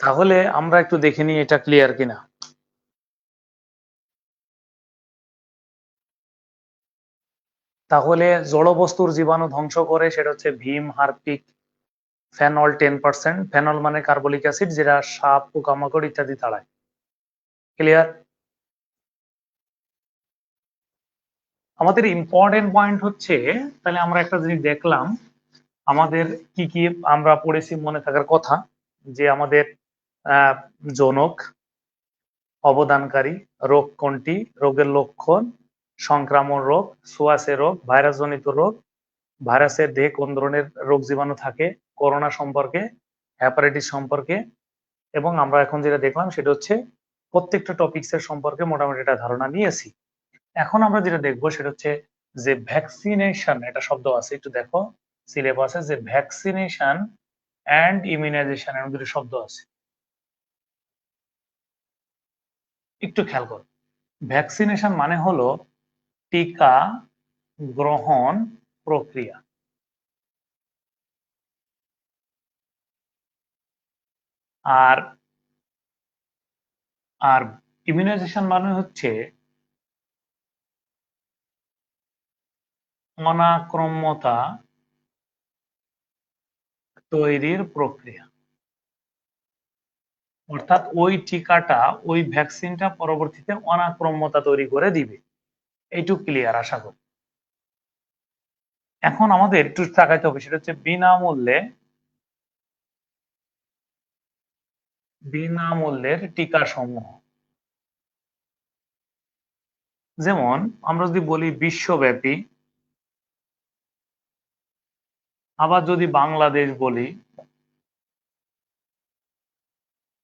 তাহলে আমরা একটু দেখে নিই এটা ক্লিয়ার কিনা। তাহলে জড় বস্তুর জীবাণু ধ্বংস করে, সেটা হচ্ছে ভীম, হারপিক, ফেনল 10%। ফেনল মানে কার্বলিক অ্যাসিড, যেটা সাপ পোকামাকড় ইত্যাদি তাড়ায়। ক্লিয়ার? আমাদের ইম্পর্টেন্ট পয়েন্ট হচ্ছে, তাহলে আমরা একটা জিনিস দেখলাম, আমাদের কি কি আমরা পড়েছি মনে থাকার কথা, যে আমাদের জনক, অবদানকারী, রোগ কোনটি, রোগের লক্ষণ, সংক্রামক রোগ, ছোঁয়াচে রোগ, ভাইরাসজনিত রোগ, ভাইরাসের দেহে কোন ধরনের রোগ জীবাণু থাকে, করোনা সম্পর্কে, হ্যাপাটাইটিস সম্পর্কে, এবং আমরা এখন যেটা দেখলাম সেটা হচ্ছে প্রত্যেকটা টপিকসের সম্পর্কে মোটামুটি একটা ধারণা নিয়েছি। এখন আমরা যেটা দেখবো সেটা হচ্ছে যে ভ্যাকসিনেশন, একটা শব্দ আছে, একটু দেখো সিলেবাসে, যে ভ্যাকসিনেশন অ্যান্ড ইমিউনাইজেশন, এমন দুটো শব্দ আছে, একটু খেয়াল করো। ভ্যাকসিনেশন মানে হলো টিকা গ্রহণ প্রক্রিয়া, আর আর ইমিউনাইজেশন মানে হচ্ছে অনাক্রম্যতা তৈরির প্রক্রিয়া। অর্থাৎ ওই টিকাটা, ওই ভ্যাকসিনটা পরবর্তীতে অনাক্রম্যতা তৈরি করে দিবে। এইটুকু ক্লিয়ার আশা করি। এখন আমাদের একটু তাকাইতে হবে, সেটা হচ্ছে বিনামূল্যের টিকা সমূহ। যেমন আমরা যদি বলি বিশ্বব্যাপী, আবার যদি বাংলাদেশ বলি,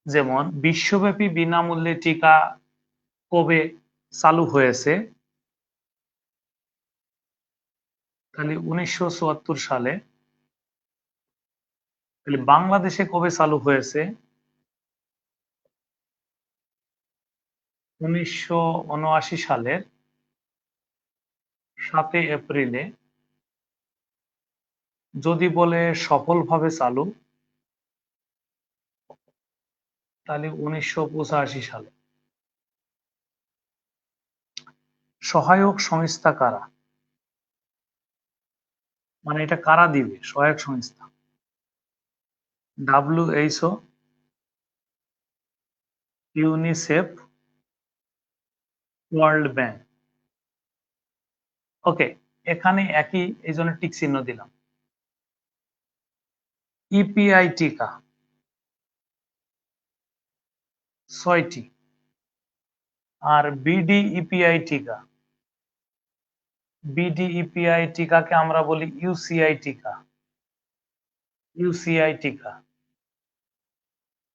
যেমন বিশ্বব্যাপী বিনামূল্যে টিকা কবে চালু হয়েছে, তাহলে 1974 সালে। তাহলে বাংলাদেশে কবে চালু হয়েছে? 1979 সালের 7 এপ্রিলে। যদি বলে সফলভাবে চালু, তাহলে 1985 সালে। সহায়ক সংস্থা কারা? মানে এটা কারা দিবে সহায়ক সংস্থা? WHO, UNICEF, World Bank. Okay, এখানে একই, এই জন্য টিক চিহ্ন দিলাম। ইপিআই টিকা 6টি, আর বিডিইপিআই টিকাকে আমরা বলি ইউসিআই টিকা।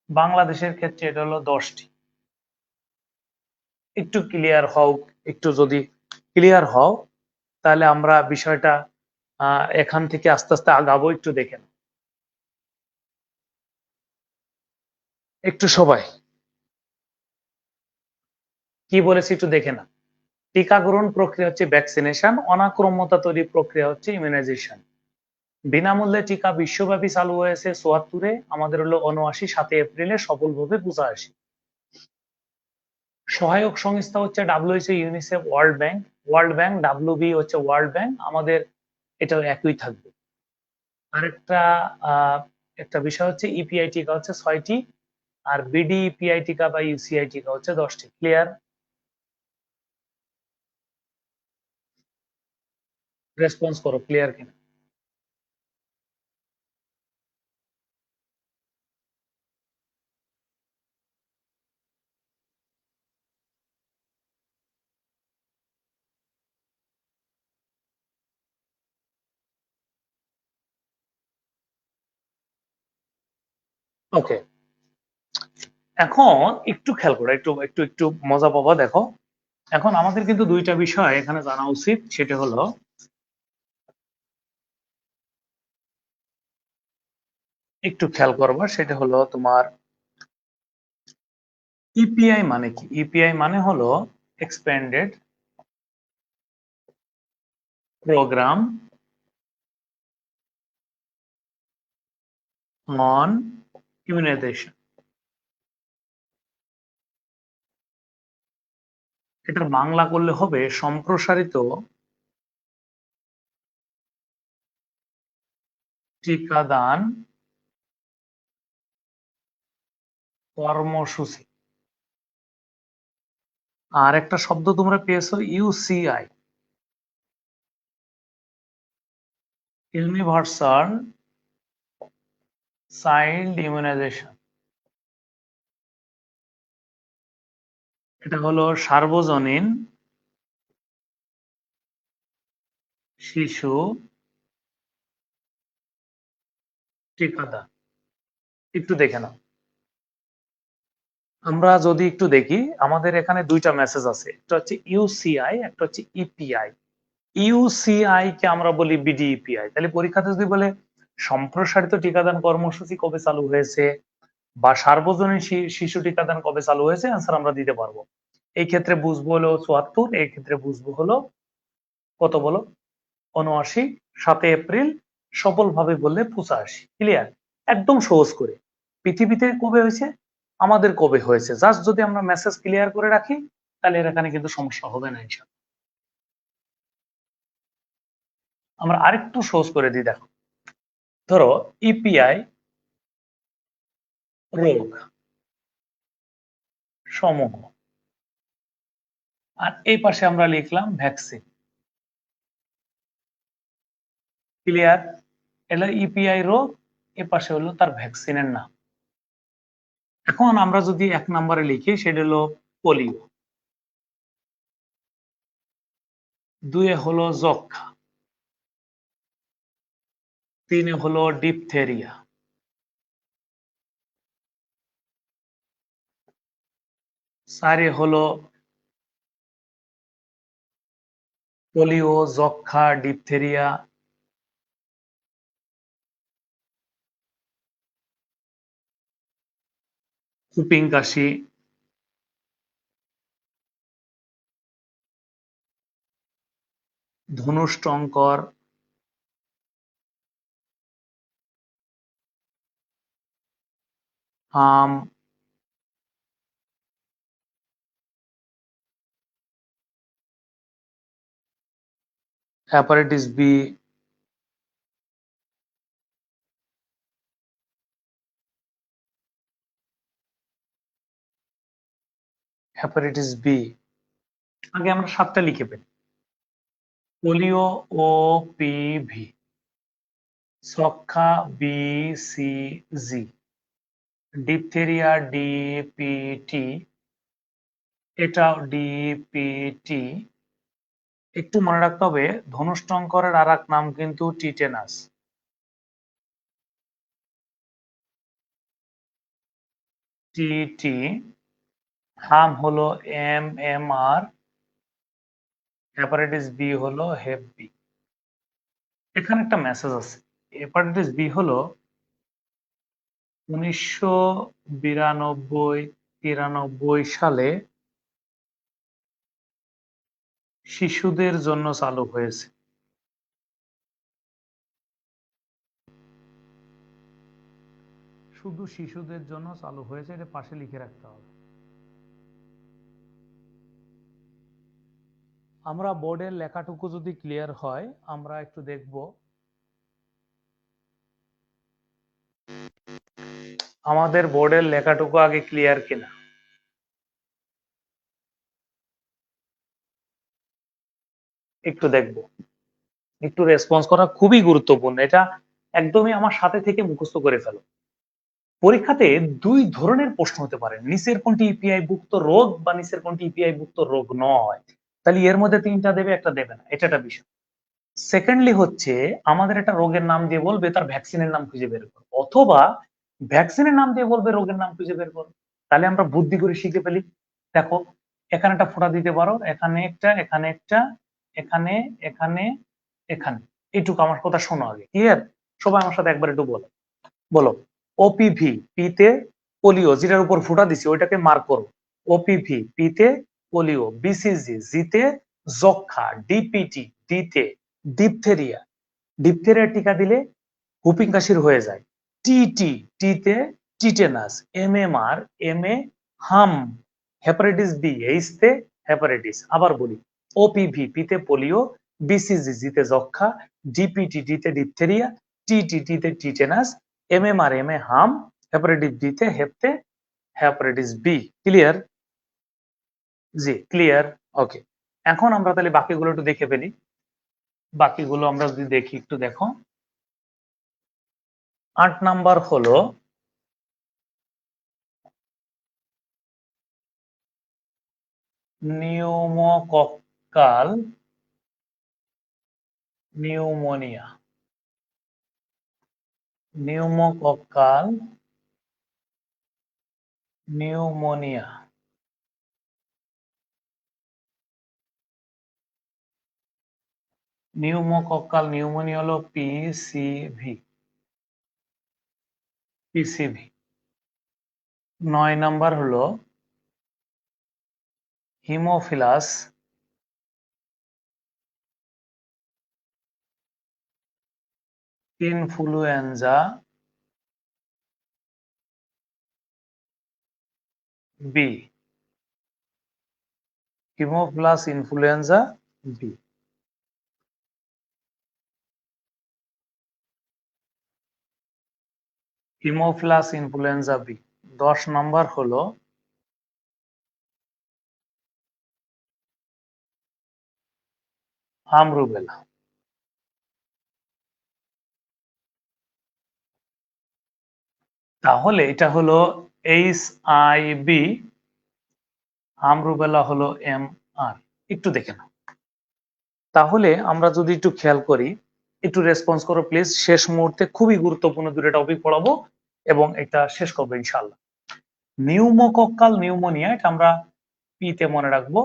বাংলাদেশের ক্ষেত্রে এটা হলো 10টি। একটু ক্লিয়ার হও, একটু যদি ক্লিয়ার হও তাহলে আমরা বিষয়টা এখান থেকে আস্তে আস্তে আগাবো। একটু দেখেন, একটু সবাই কি বলেছি একটু দেখে না। টিকা গ্রহণ প্রক্রিয়া হচ্ছে ভ্যাকসিনেশন, অনাক্রম্যতা তৈরি প্রক্রিয়া হচ্ছে ইমিউনাইজেশন। বিনামূল্যে টিকা বিশ্বব্যাপী চালু হয়েছে 74-এ, আমাদের হলো 79 7 এপ্রিলে সফলভাবে 85। সহায়ক সংস্থা হচ্ছে WHO, UNICEF, World bank, WB হচ্ছে ওয়ার্ল্ড ব্যাংক, আমাদের এটাও একই থাকবে। আরেকটা একটা বিষয় হচ্ছে ইপিআই টিকা হচ্ছে 6টি, আর বিডিপিআই টিকা বা ইউসিআই টিকা হচ্ছে 10টি। ক্লিয়ার? রেসপন্স করো, ক্লিয়ার কিনা? ওকে, এখন একটু খেয়াল করো, একটু একটু একটু মজা পাবা। দেখো, এখন আমাদের কিন্তু দুইটা বিষয় এখানে জানা উচিত। সেটা হলো, একটু খেয়াল করবা, সেটা হলো তোমার ইপিআই মানে কি? ইপিআই মানে হলো এক্সপ্যান্ডেড প্রোগ্রাম অন ইমিউনাইজেশন। এটা বাংলা করলে হবে সম্প্রসারিত টিকাদান কর্মসূচি। আর একটা শব্দ তোমরা পেয়েছো ইউসিআই, ইউনিভার্সাল চাইল্ড ইমিউনাইজেশন। এটা হলো সার্বজনীন শিশু টিকাদান। একটু দেখে নাও। আমরা যদি একটু দেখি, আমাদের এখানে দুইটা মেসেজ আছে, একটা হচ্ছে ইউসিআই, একটা হচ্ছে ইপিআই। ইউসিআই কে আমরা বলি বিডিইপিআই। তাহলে পরীক্ষাতে যদি বলে সম্প্রসারিত টিকাদান কর্মসূচি কবে চালু হয়েছে বা সার্বজনীন শিশু টিকাদান কবে চালু হয়েছে, আনসার আমরা দিতে পারবো। এই ক্ষেত্রে বুঝবো হলো ৭৪, এই ক্ষেত্রে বুঝবো হলো কত বলো? ৭৯, ৭ এপ্রিল, সফলভাবে বললে ৮৫। ক্লিয়ার? একদম সহজ করে। পৃথিবীতে কবে হয়েছে, আমাদের কবে হয়েছে, জাস্ট যদি আমরা মেসেজ ক্লিয়ার করে রাখি, তাহলে এর এখানে কিন্তু সমস্যা হবে না ইনশাআল্লাহ। আমরা আরেকটু সহজ করে দিই। দেখো, ধরো ইপিআই রোগ সমূহ, আর এই পাশে আমরা লিখলাম ভ্যাকসিন। ক্লিয়ার? এলো ইপিআই রোগ, এ পাশে হলো তার ভ্যাকসিনের নাম। এখন আমরা যদি ১ নম্বরে লিখি, সেটা হলো পোলিও, ২ হলো যক্ষ্মা, ৩ হলো ডিপথেরিয়া, ৪ হলো পোলিও, যক্ষ্মা, ডিপথেরিয়া, হুপিং কাশি, ধনুষ্টঙ্কর, হাম, হ্যাপাটাইটিস বি, হ্যাপাটাইটিস বি। আগে আমরা ৭টা লিখে ফেলি। পোলিও ও পিভি, যক্ষ্মা BCG, ডিপথেরিয়া DPT, এটাও DPT। একটু মনে রাখতে হবে, ধনুষ্টঙ্করের আর এক নাম কিন্তু টিটেনাস, TT। হাম হলো MMR, হেপাটাইটিস বি হলো হেপ বি। এখানে একটা মেসেজ আছে, হেপাটাইটিস বি হলো ১৯৯২-৯৩ সালে শিশুদের জন্য চালু হয়েছে। শুধু শিশুদের জন্য চালু হয়েছে, এটা পাশে লিখে রাখতে হবে। আমরা বোর্ডের লেখাটুকু যদি ক্লিয়ার হয় আমরা একটু দেখব আমাদের বোর্ডের লেখাটুকু আগে ক্লিয়ার কিনা। একটু দেখব, একটু রেসপন্স করা খুবই গুরুত্বপূর্ণ। এটা একদমই আমার সাথে থেকে মুখস্থ করে ফেলো। পরীক্ষাতে দুই ধরনের প্রশ্ন হতে পারে, নিচের কোনটি ইপিআই ভুক্ত রোগ বা নিচের কোনটি ইপিআই ভুক্ত রোগ নয়। তাহলে এর মধ্যে তিনটা দেবে, একটা দেবে না, এটা একটা বিষয়। সেকেন্ডলি হচ্ছে আমাদের একটা রোগের নাম দিয়ে বলবে তার ভ্যাকসিনের নাম খুঁজে বের করো, অথবা ভ্যাকসিনের নাম দিয়ে বলবে রোগের নাম খুঁজে বের করো। তাহলে আমরা বুদ্ধি করে শিখে ফেলি। দেখো এখানে একটা ফোঁটা দিতে পারো, এখানে একটা, এখানে একটা, এখানে, এখানে, এখানে। এইটুকু আমার কথা শোনো আগে, ক্লিয়ার? সবাই আমার সাথে একবার একটু বলো, বলো। ওপিভি পিতে পোলিও, যেটার উপর ফোঁটা দিছি ওইটাকে মার্ক করো। ওপিভি পিতে পোলিও, বিসিজি জিতে যক্ষা, ডিপিটি ডিতে ডিপথেরিয়া, ডিপথেরিয়া টিকা দিলে হুপিং কাশির হয়ে যায়। টিটি টিতে টিটেনাস, এমএমআর এম এ হাম, হেপাটাইটিস বি এইচ তে হেপাটাইটিস। আবার বলি, ওপিভি পিতে পোলিও, বিসিজি জিতে যক্ষা, ডিপিটি ডিতে ডিপথেরিয়া, টিটি টিতে টিটেনাস, এমএমআর এম এ হাম, হেপাটাইটিস বি তে হেপতে হেপাটাইটিস বি। ক্লিয়ার? জি ক্লিয়ার। ওকে, এখন আমরা তাহলে বাকিগুলো একটু দেখে ফেলি। বাকিগুলো আমরা যদি দেখি, একটু দেখো। 8 নাম্বার হলো pneumococcal pneumonia. Pneumococcal pneumonia. Pneumococcal pneumonia হলো পিসিভি। পিসিভি। 9 নাম্বার হলো haemophilus influenzae B. Haemophilus influenzae B. Haemophilus influenzae B. 10 number হলো হামরুবেলা। তাহলে এটা হলো HIV, হামরুবেলা হলো MR। একটু দেখে নাও। তাহলে আমরা যদি একটু খেয়াল করি, একটু রেসপন্স করো প্লিজ। শেষ মুহূর্তে খুবই গুরুত্বপূর্ণ দুটো টপিক পড়াবো এবং এটা শেষ করবো ইনশাল্লাহ। নিউমোকক্কাল নিউমোনিয়া, এটা আমরা পিতে মনে রাখবো।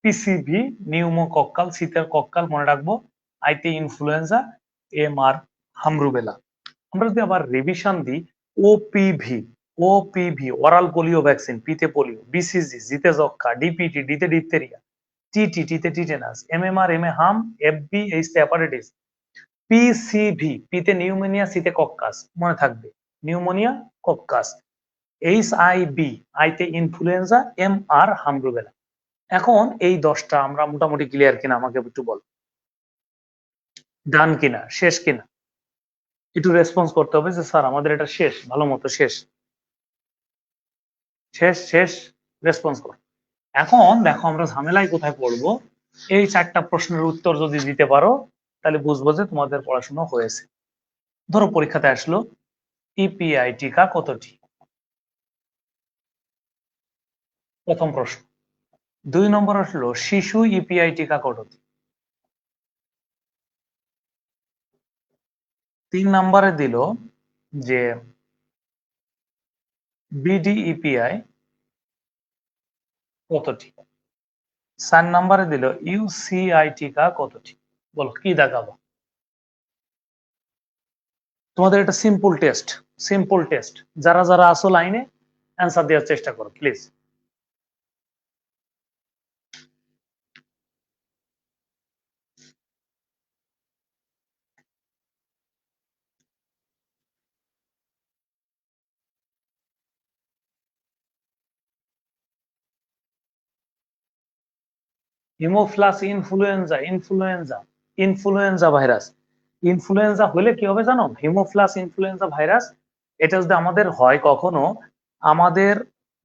পিসিভি নিউমোকক্কাল, শীতের কক্কাল মনে রাখবো। আইতে ইনফ্লুয়েঞ্জা, MR হামরুবেলা। আমরা যদি আবার রিভিশন দিই, OPV, OPV oral polio vaccine, পিতে পোলিও, বিসিজি জিতে যক্ষা, ডিপিটি ডিতে ডিপথেরিয়া, টিটি টিতে টিটেনাস, এমএমআর এম এ হাম, এফবি এইচ তে হেপাটাইটিস, পিসিভি পিতে নিউমোনিয়া সিতে কক্কাস, মনে থাকবে নিউমোনিয়া কক্কাস, HIV আইতে ইনফ্লুয়েঞ্জা, MR হামরুবেলা। এখন এই 10টা আমরা মোটামুটি ক্লিয়ার কিনা আমাকে একটু বল, ডান কিনা, শেষ কিনা? একটু রেসপন্স করতে হবে যে স্যার আমাদের এটা শেষ, ভালো মতো শেষ। শেষ শেষ, রেসপন্স করো। এখন দেখো আমরা ঝামেলায় কোথায় পড়বো। এই 4টা প্রশ্নের উত্তর যদি দিতে পারো তাহলে বুঝবো যে তোমাদের পড়াশোনা হয়েছে। ধরো পরীক্ষাতে আসলো ইপিআই টিকা কতটি, প্রথম প্রশ্ন। 2 নম্বর আসলো শিশু ইপিআই টিকা কতটি। 3 নম্বরে দিল যে বিডিইপিআই কতটি। 4 নম্বরে দিল ইউসিআই টিকা কতটি। বলো কি দেখাবো? তোমাদের এটা সিম্পল টেস্ট, সিম্পল টেস্ট। যারা যারা আসো লাইনে অ্যান্সার দেওয়ার চেষ্টা করো please. Haemophilus influenza, influenza, influenza virus. Influenza হলে কি হবে জানো? হিমোফ্লাস ইনফ্লুয়েঞ্জা ভাইরাস, এটা যদি আমাদের হয় কখনো, আমাদের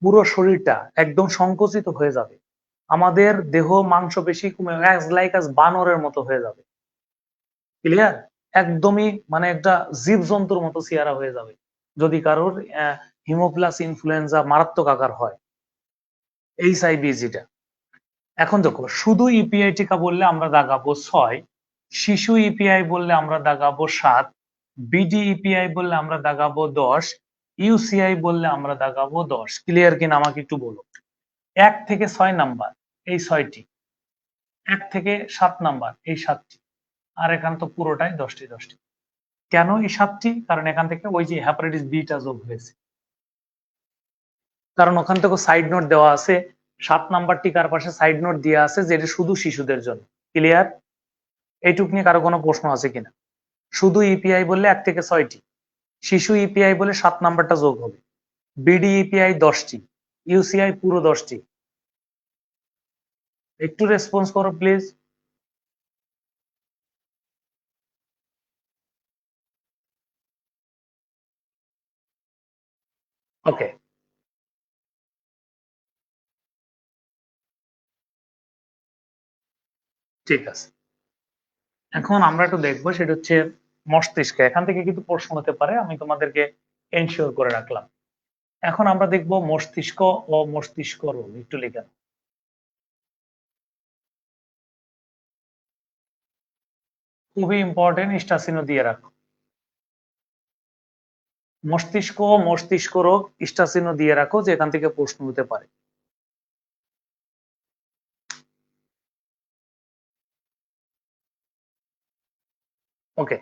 পুরো শরীরটা একদম সংকুচিত হয়ে যাবে, আমাদের দেহ মাংসপেশি কমে অ্যাজ লাইক আস বানরের মতো হয়ে যাবে। ক্লিয়ার? একদমই মানে একটা জীবজন্তুর মতো চেহারা হয়ে যাবে যদি কারোর হিমোপ্লাস ইনফ্লুয়েঞ্জা মারাত্মক আকার হয়, এইচআইভি যেটা। এখন দেখো, শুধু ইপিআই টিকা বললে আমরা দাগাবো 6, শিশু ইপিআই বললে আমরা দাগাবো 7, বিডি ইপিআই বললে আমরা দাগাবো 10, ইউসিআই বললে আমরা দাগাবো 10। ক্লিয়ার কিনা আমাকে একটু বলো। 1 থেকে 6 নাম্বার এই 6টি, 1 থেকে 7 নাম্বার এই 7টি, আর এখান তো পুরোটাই 10টি 10টি। কেন এই 7টি? কারণ এখান থেকে ওই যে হেপাটাইটিস বিটা যোগ হয়েছে, কারণ ওখান থেকে সাইড নোট দেওয়া আছে, 7 নাম্বার টিকার পাশে সাইড নোট দেওয়া আছে যে এটা শুধু শিশুদের জন্য। ক্লিয়ার? এইটুক নিয়ে কারো কোনো প্রশ্ন আছে কিনা? শুধু ইপিআই বললে 1 থেকে 6টি, শিশু ইপিআই বলে 7 নাম্বারটা যোগ হবে, বিডি ইপিআই 10টি, ইউসিআই পুরো 10টি। একটু রেসপন্স করো প্লিজ। ওকে, ঠিক আছে। এখন আমরা একটু দেখবো, সেটা হচ্ছে মস্তিষ্ক। এখান থেকে কিন্তু প্রশ্ন হতে পারে, আমি তোমাদেরকে এনশিওর করে রাখলাম। এখন আমরা দেখব মস্তিষ্ক ও মস্তিষ্ক রোগ। একটু লিখে নাও। খুবই ইম্পর্টেন্ট, স্টাসিনো দিয়ে রাখো। মস্তিষ্ক ও মস্তিষ্ক রোগ স্টাসিনো দিয়ে রাখো, যে এখান থেকে প্রশ্ন হতে পারে। ওকে,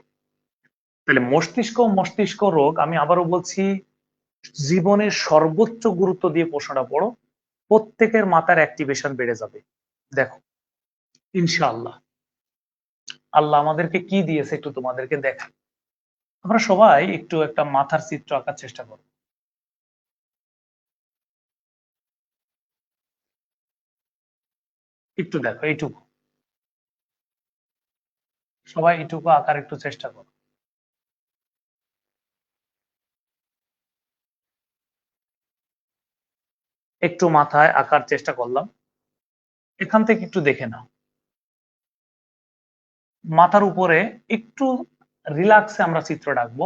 তাহলে মস্তিষ্ক ও মস্তিষ্ক রোগ, আমি আবারও বলছি, জীবনের সর্বোচ্চ গুরুত্ব দিয়ে প্রশ্নটা পড়ো, প্রত্যেকের মাথার অ্যাক্টিভেশন বেড়ে যাবে। দেখো, ইনশাআল্লাহ আল্লাহ আমাদেরকে কি দিয়েছে একটু তোমাদেরকে দেখাই। আমরা সবাই একটু একটা মাথার চিত্র আঁকার চেষ্টা করব। একটু দেখো, এইটুকু সবাই এইটুকু আঁকার একটু চেষ্টা করো। একটু মাথায় আঁকার চেষ্টা করলাম। এখান থেকে একটু দেখে নাও, মাথার উপরে একটু রিল্যাক্সে আমরা চিত্র আঁকবো।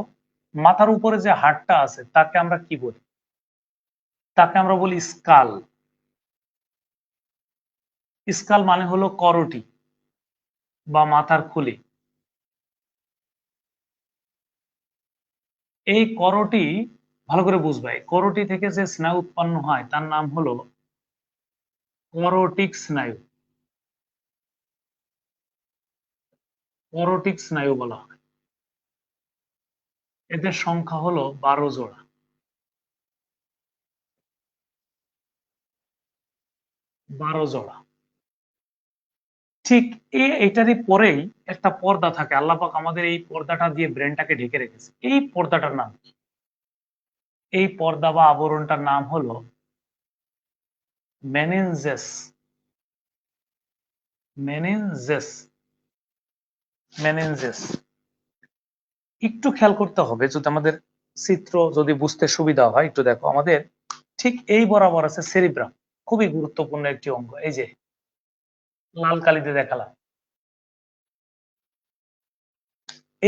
মাথার উপরে যে হাড়টা আছে তাকে আমরা কি বলি? তাকে আমরা বলি স্কাল। স্কাল মানে হলো করটি বা মাথার খুলি। এই করটি ভালো করে বুঝবে, করটি থেকে যে স্নায়ু উৎপন্ন হয় তার নাম হলো করটিক স্নায়ু। করটিক স্নায়ু বলা হয়। এদের সংখ্যা হলো 12 জোড়া। 12 জোড়া। ঠিক এটারই পরেই একটা পর্দা থাকে, আল্লাহ পাক আমাদের এই পর্দাটা দিয়ে ব্রেনটাকে ঢেকে রেখেছে। এই পর্দাটার নাম কি? এই পর্দা বা আবরণটার নাম হলো মেনিনজেস। Meninges, meninges. একটু খেয়াল করতে হবে, যদি আমাদের চিত্র যদি বুঝতে সুবিধা হয়, একটু দেখো, আমাদের ঠিক এই বরাবর আছে সেরিব্রাম, খুবই গুরুত্বপূর্ণ একটি অঙ্গ। এই যে লাল কালিতে দেখালাম,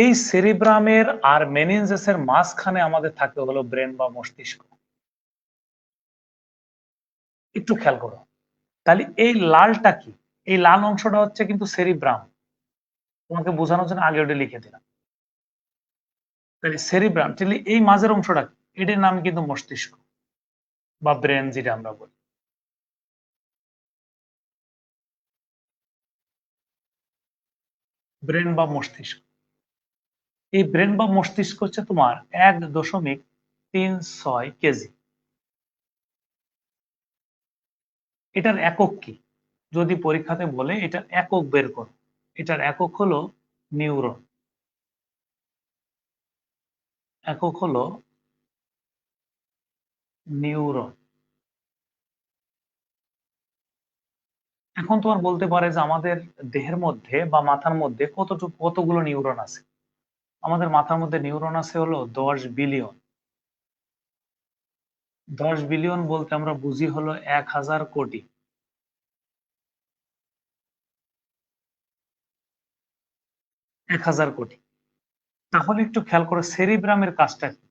এই সেরিব্রামের আর মেনিনজেসের মাঝখানে আমাদের থাকে হলো ব্রেন বা মস্তিষ্ক। একটু খেয়াল করো, তাহলে এই লালটা কি? এই লাল অংশটা হচ্ছে কিন্তু সেরিব্রাম। তোমাকে বোঝানোর জন্য আগে ওটা লিখে দিলাম। তাহলে সেরিব্রাম, তাহলে এই মাঝের অংশটা কি? এটার নাম কিন্তু মস্তিষ্ক বা ব্রেন যেটা আমরা বলি। ব্রেন বা মস্তিষ্ক, এই ব্রেন বা মস্তিষ্ক হচ্ছে তোমার 1.36 কেজি। এটার একক কি? যদি পরীক্ষাতে বলে এটার একক বের করো, এটার একক হলো নিউরন। একক হলো নিউরন। এখন তোমার বলতে পারে যে আমাদের দেহের মধ্যে বা মাথার মধ্যে কতগুলো নিউরন আছে। আমাদের মাথার মধ্যে নিউরন আছে হলো 10 বিলিয়ন। 10 বিলিয়ন বলতে আমরা বুঝি হলো 1000 কোটি। 1000 কোটি। তাহলে একটু খেয়াল করো সেরিব্রামের কাজটা কি।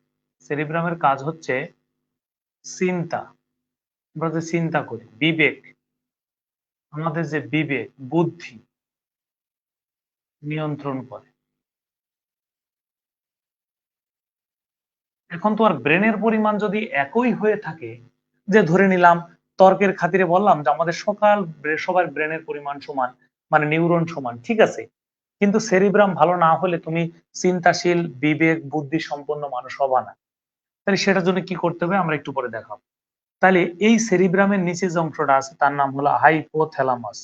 সেরিব্রামের কাজ হচ্ছে চিন্তা। আমরা যে চিন্তা করি, বিবেক, আমাদের যে বিবেক বুদ্ধি নিয়ন্ত্রণ করে। এখন তোমার ব্রেনের পরিমাণ যদি একই হয়ে থাকে, যে ধরে নিলাম তর্কের খাতিরে বললাম যে আমাদের সবার ব্রেনের পরিমাণ সমান, মানে নিউরন সমান, ঠিক আছে, কিন্তু সেরিব্রাম ভালো না হলে তুমি চিন্তাশীল বিবেক বুদ্ধি সম্পন্ন মানুষ হবা না। তাহলে সেটার জন্য কি করতে হবে আমরা একটু পরে দেখাবো। তাহলে এই সেরিব্রামের নিচে যে অংশটা আছে তার নাম হলো হাইপোথ্যালামাস।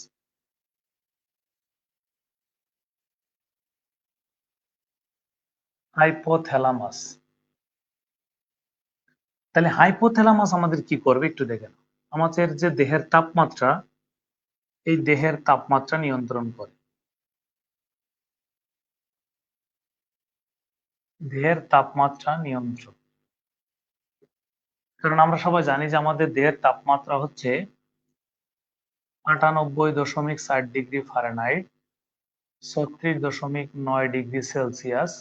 হাইপোথ্যালামাস। তাহলে হাইপোথ্যালামাস আমাদের কি করবে একটু দেখে নাও। আমাদের যে দেহের তাপমাত্রা, এই দেহের তাপমাত্রা নিয়ন্ত্রণ করে। দেহের তাপমাত্রা নিয়ন্ত্রণ, কারণ আমরা সবাই জানি যে আমাদের দেহের তাপমাত্রা হচ্ছে 98.60 ডিগ্রি ফারেনহাইট, 36.9 ডিগ্রি সেলসিয়াস,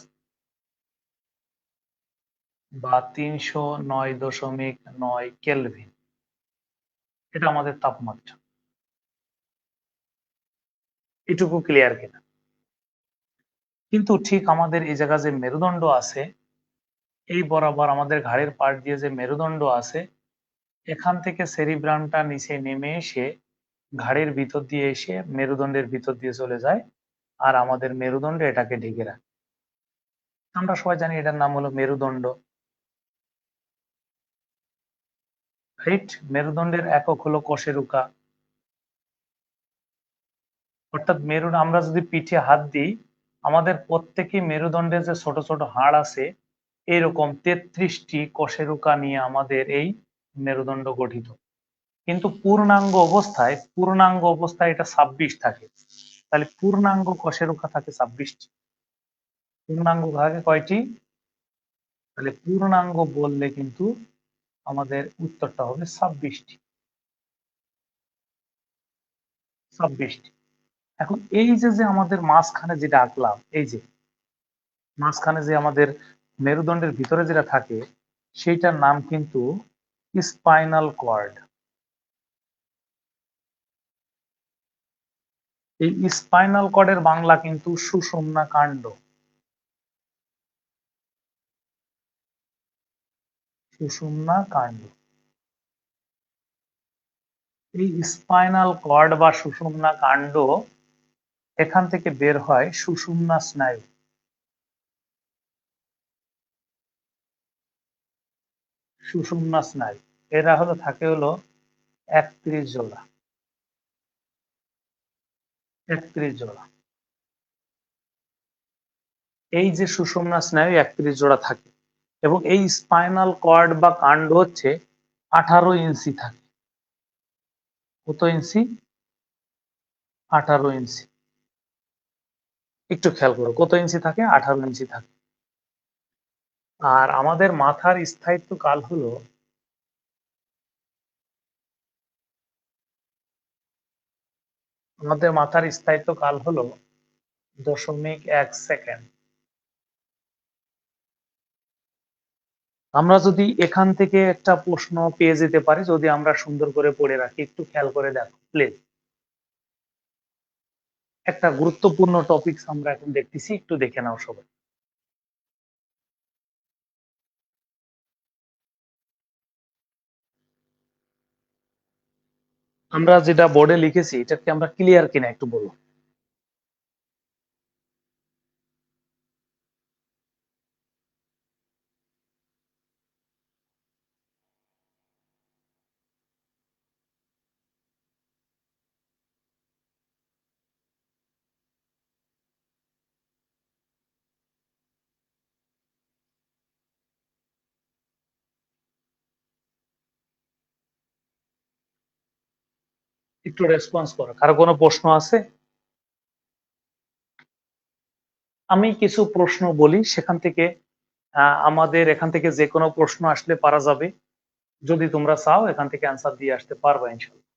বা 309.9 কেলভিন। এটা আমাদের তাপমাত্রা। এটুকু ক্লিয়ার কিনা? কিন্তু ঠিক আমাদের এই জায়গা যে মেরুদণ্ড আছে, এই বরাবর আমাদের ঘাড়ের পাশ দিয়ে যে মেরুদণ্ড আছে, এখান থেকে সেরিব্রামটা নিচে নেমে এসে ঘাড়ের ভিতর দিয়ে এসে মেরুদণ্ডের ভিতর দিয়ে চলে যায়, আর আমাদের মেরুদণ্ড এটাকে ঢেকে রাখে। আমরা সবাই জানি এটার নাম হলো মেরুদণ্ড। রাইট? মেরুদণ্ডের একক হলো কশেরুকা। অর্থাৎ আমরা যদি পিঠে হাত দিই, আমাদের প্রত্যেকই মেরুদণ্ডের যে ছোট ছোট হাড় আছে, এরকম 33টি কশেরুকা নিয়ে আমাদের এই মেরুদণ্ড গঠিত। কিন্তু পূর্ণাঙ্গ অবস্থায় এটা 26 থাকে। তাহলে পূর্ণাঙ্গ কশেরুকা থাকে 26টি। পূর্ণাঙ্গ থাকে কয়টি? তাহলে পূর্ণাঙ্গ বললে কিন্তু আমাদের উত্তরটা হবে 26টি। 26টি। এখন এই যে যে আমাদের মাঝখানে যেটা আঁকলাম, এই যে মাঝখানে যে আমাদের মেরুদণ্ডের ভিতরে যেটা থাকে, সেইটার নাম কিন্তু স্পাইনাল কর্ড। এই স্পাইনাল কর্ডের বাংলা কিন্তু সুষুম্না কাণ্ড। সুষুম্না কাণ্ড। এই স্পাইনাল কর্ড বা সুষুম্না কাণ্ড, এখান থেকে বের হয় সুষুম্না স্নায়ু। সুষুম্না স্নায়ু এরা থাকে হলো 31 জোড়া। 31 জোড়া। এই যে সুষুম্না স্নায়ু 31 জোড়া থাকে, এবং এই স্পাইনাল কর্ড বা কাণ্ড হচ্ছে 18 ইঞ্চি থাকে। কত ইঞ্চি? 18 ইঞ্চি। একটু খেয়াল করো, কত ইঞ্চি থাকে? 18 ইঞ্চি থাকে। আর আমাদের মাথার স্থায়িত্ব কাল হলো, আমাদের মাথার স্থায়িত্ব কাল হলো 0.1 সেকেন্ড। আমরা যদি এখান থেকে একটা প্রশ্ন পেয়ে যেতে পারি, যদি আমরা সুন্দর করে পড়ে রাখি, একটু খেয়াল করে দেখো প্লিজ। একটা গুরুত্বপূর্ণ টপিকস আমরা এখন দেখতেছি, একটু দেখে নাও সবাই। আমরা যেটা বোর্ডে লিখেছি এটা কি আমরা ক্লিয়ার কিনা একটু বলো। একটু রেসপন্স করো, কারো কোনো প্রশ্ন আছে? আমি কিছু প্রশ্ন বলি, সেখান থেকে আমাদের এখান থেকে যে কোনো প্রশ্ন আসলে পারা যাবে। যদি তোমরা চাও এখান থেকে অ্যান্সার দিয়ে আসতে পারবে ইনশাল্লাহ।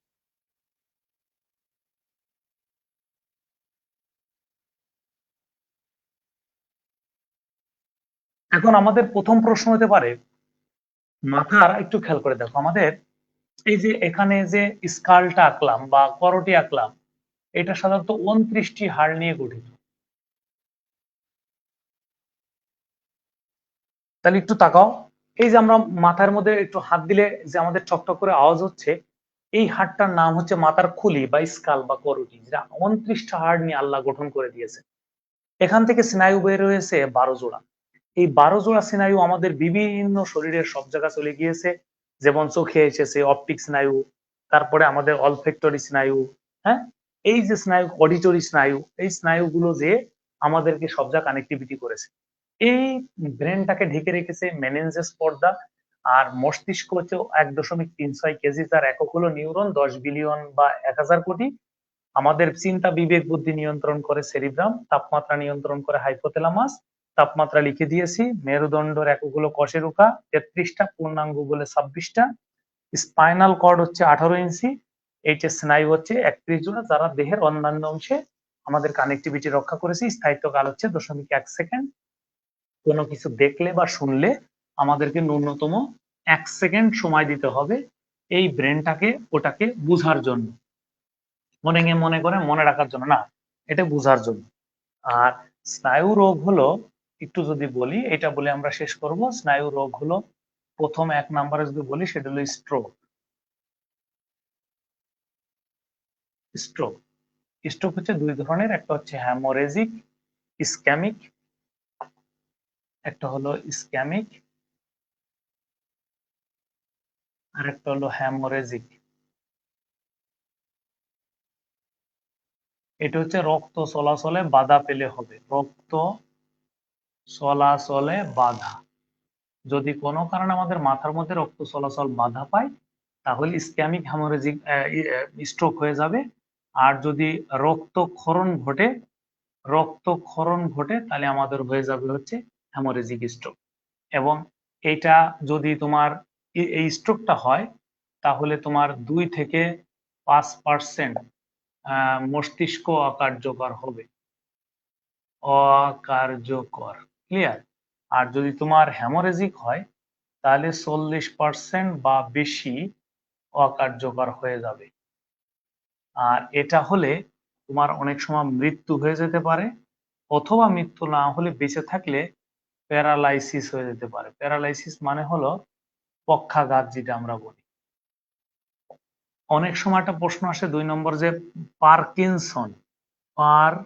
এখন আমাদের প্রথম প্রশ্ন হতে পারে, মাথার একটু খেয়াল করে দেখো, আমাদের এই যে এখানে যে স্কালটা আঁকলাম বা করটি আঁকলাম, এটা সাধারণত 29টি হাড় নিয়ে গঠিত। তাহলে একটু তাকাও, এই যে আমরা মাথার মধ্যে একটু হাত দিলে যে আমাদের চকচক করে আওয়াজ হচ্ছে, এই হাড়টার নাম হচ্ছে মাথার খুলি বা স্কাল বা করটি, যেটা 29টা হাড় নিয়ে আল্লাহ গঠন করে দিয়েছে। এখান থেকে স্নায়ু বের হয়েছে 12 জোড়া। এই 12 জোড়া স্নায়ু আমাদের বিভিন্ন শরীরের সব জায়গা চলে গিয়েছে। যেমন চোখে এসেছে অপটিক স্নায়ু, তারপরে আমাদের অলফেক্টরি স্নায়ু, হ্যাঁ, এই যে স্নায়ু, অডিটরি স্নায়ু, এই স্নায়ুগুলো যে আমাদেরকে সব জায়গা কানেক্টিভিটি করেছে। এই ব্রেনটাকে ঢেকে রেখেছে মেনেঞ্জাস পর্দা। আর মস্তিষ্ক হচ্ছে 1.36 কেজি, তার একক হলো নিউরন, 10 বিলিয়ন বা 1000 কোটি। আমাদের চিন্তা বিবেক বুদ্ধি নিয়ন্ত্রণ করে সেরিব্রাম, তাপমাত্রা নিয়ন্ত্রণ করে হাইপোথ্যালামাস। তাপমাত্রা লিখে দিয়েছি, মেরুদণ্ডের একক হলো কশেরুকা, 33টা, পূর্ণাঙ্গ বলে 26টা। স্পাইনাল কর্ড হচ্ছে 18 ইঞ্চি। এইচ স্নায়ু হচ্ছে 31 জোড়া, যারা দেহের অন্যান্য অংশে আমাদের কানেক্টিভিটি রক্ষা করেছে। স্থায়িত্ব কাল হচ্ছে 0.1 সেকেন্ড। কোনো কিছু দেখলে বা শুনলে আমাদেরকে ন্যূনতম 1 সেকেন্ড সময় দিতে হবে এই ব্রেনটাকে ওটাকে বুঝার জন্য। মনে করে মনে রাখার জন্য না, এটা বুঝার জন্য। আর স্নায়ু রোগ হলো, একটু যদি বলি, এটা বলে আমরা শেষ করব। স্নায়ু রোগ হলো, প্রথম 1 নম্বরে যদি বলি, সেটা হলো স্ট্রোক। স্ট্রোক স্ট্রোক হচ্ছে দুই ধরনের, একটা হচ্ছে হ্যামোরেজিক ইসকেমিক, একটা হলো ইসকেমিক, আর একটা হলো হ্যামোরেজিক। এটা হচ্ছে রক্ত চলাচলে বাধা পেলে হবে, রক্ত চলাচলে বাধা। যদি কোনো কারণে আমাদের মাথার মধ্যে রক্ত চলাচল বাধা পায়, তাহলে ইসকেমিক হ্যামোরেজিক স্ট্রোক হয়ে যাবে। আর যদি রক্তক্ষরণ ঘটে রক্তক্ষরণ ঘটে তাহলে আমাদের হয়ে যাবে হচ্ছে হ্যামোরেজিক স্ট্রোক। এবং এটা যদি তোমার এই স্ট্রোকটা হয়, তাহলে তোমার 2 থেকে 5% মস্তিষ্ক অকার্যকর হবে, অকার্যকর। ক্লিয়ার? আর যদি তোমার হ্যামোরেজিক হয়, তাহলে 40% বা বেশি অকার্যকর হয়ে যাবে। আর এটা হলে তোমার অনেক সময় মৃত্যু হয়ে যেতে পারে, অথবা মৃত্যু না হলে বেঁচে থাকলে প্যারালাইসিস হয়ে যেতে পারে। প্যারালাইসিস মানে হলো পক্ষাঘাত, যেটা আমরা বলি। অনেক সময় একটা প্রশ্ন আসে 2 নম্বর, যে পার্কিনসন, পার্কিনসন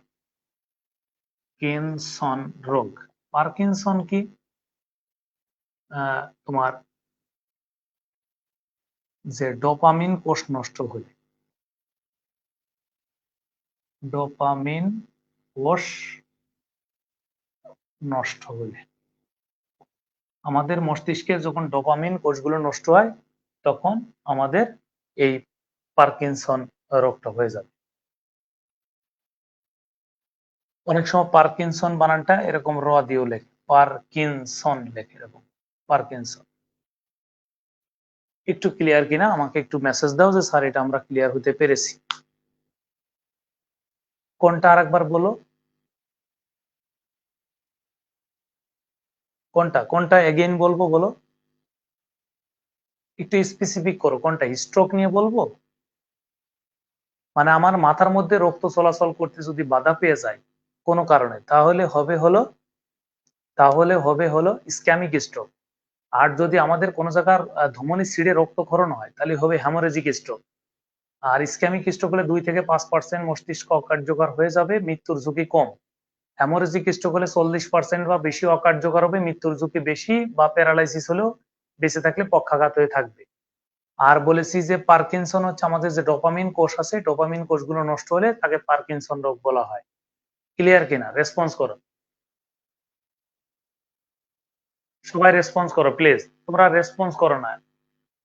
রোগ। পার্কিনসন কি? তোমার যে ডোপামিন কোষ নষ্ট হলে, ডোপামিন কোষ নষ্ট হলে, আমাদের মস্তিষ্কে যখন ডোপামিন কোষগুলো নষ্ট হয়, তখন আমাদের এই পার্কিনসন রোগটা হয়ে যাবে। অনেক সময় পার্কিনসন বানানটা এরকম র দিয়েও লেখে, পার্কিনসন লেখে, এরকম পার্কিনসন। একটু ক্লিয়ার কিনা আমাকে একটু মেসেজ দাও যে স্যার এটা আমরা ক্লিয়ার হতে পেরেছি। কোনটা আরেকবার বলো, কোনটা কোনটা এগেইন বলবো, বলো একটু স্পেসিফিক করো, কোনটা? স্ট্রোক নিয়ে বলবো? মানে আমার মাথার মধ্যে রক্ত চলাচল করতে যদি বাধা পেয়ে যায় কোনো কারণে, তাহলে হবে হলো ইসকেমিক স্ট্রোক। আর যদি আমাদের কোনো জায়গার ধমনী ছিঁড়ে রক্তক্ষরণ হয়, তাহলে হবে হ্যামোরেজিক স্ট্রোক। আর ইসকেমিক স্ট্রোক হলে 2 থেকে 5% মস্তিষ্ক অকার্যকর হয়ে যাবে, মৃত্যুর ঝুঁকি কম। হ্যামোরেজিক স্ট্রোক হলে 40% বা বেশি অকার্যকর হবে, মৃত্যুর ঝুঁকি বেশি, বা প্যারালাইসিস হলেও বেঁচে থাকলে পক্ষাঘাত হয়ে থাকবে। আর বলেছি যে পার্কিনসন হচ্ছে আমাদের যে ডোপামিন কোষ আছে, ডোপামিন কোষগুলো নষ্ট হলে তাকে পার্কিনসন রোগ বলা হয়। ক্লিয়ার কিনা? রেসপন্স করো, সবাই রেসপন্স করো প্লিজ। তোমরা রেসপন্স করো না,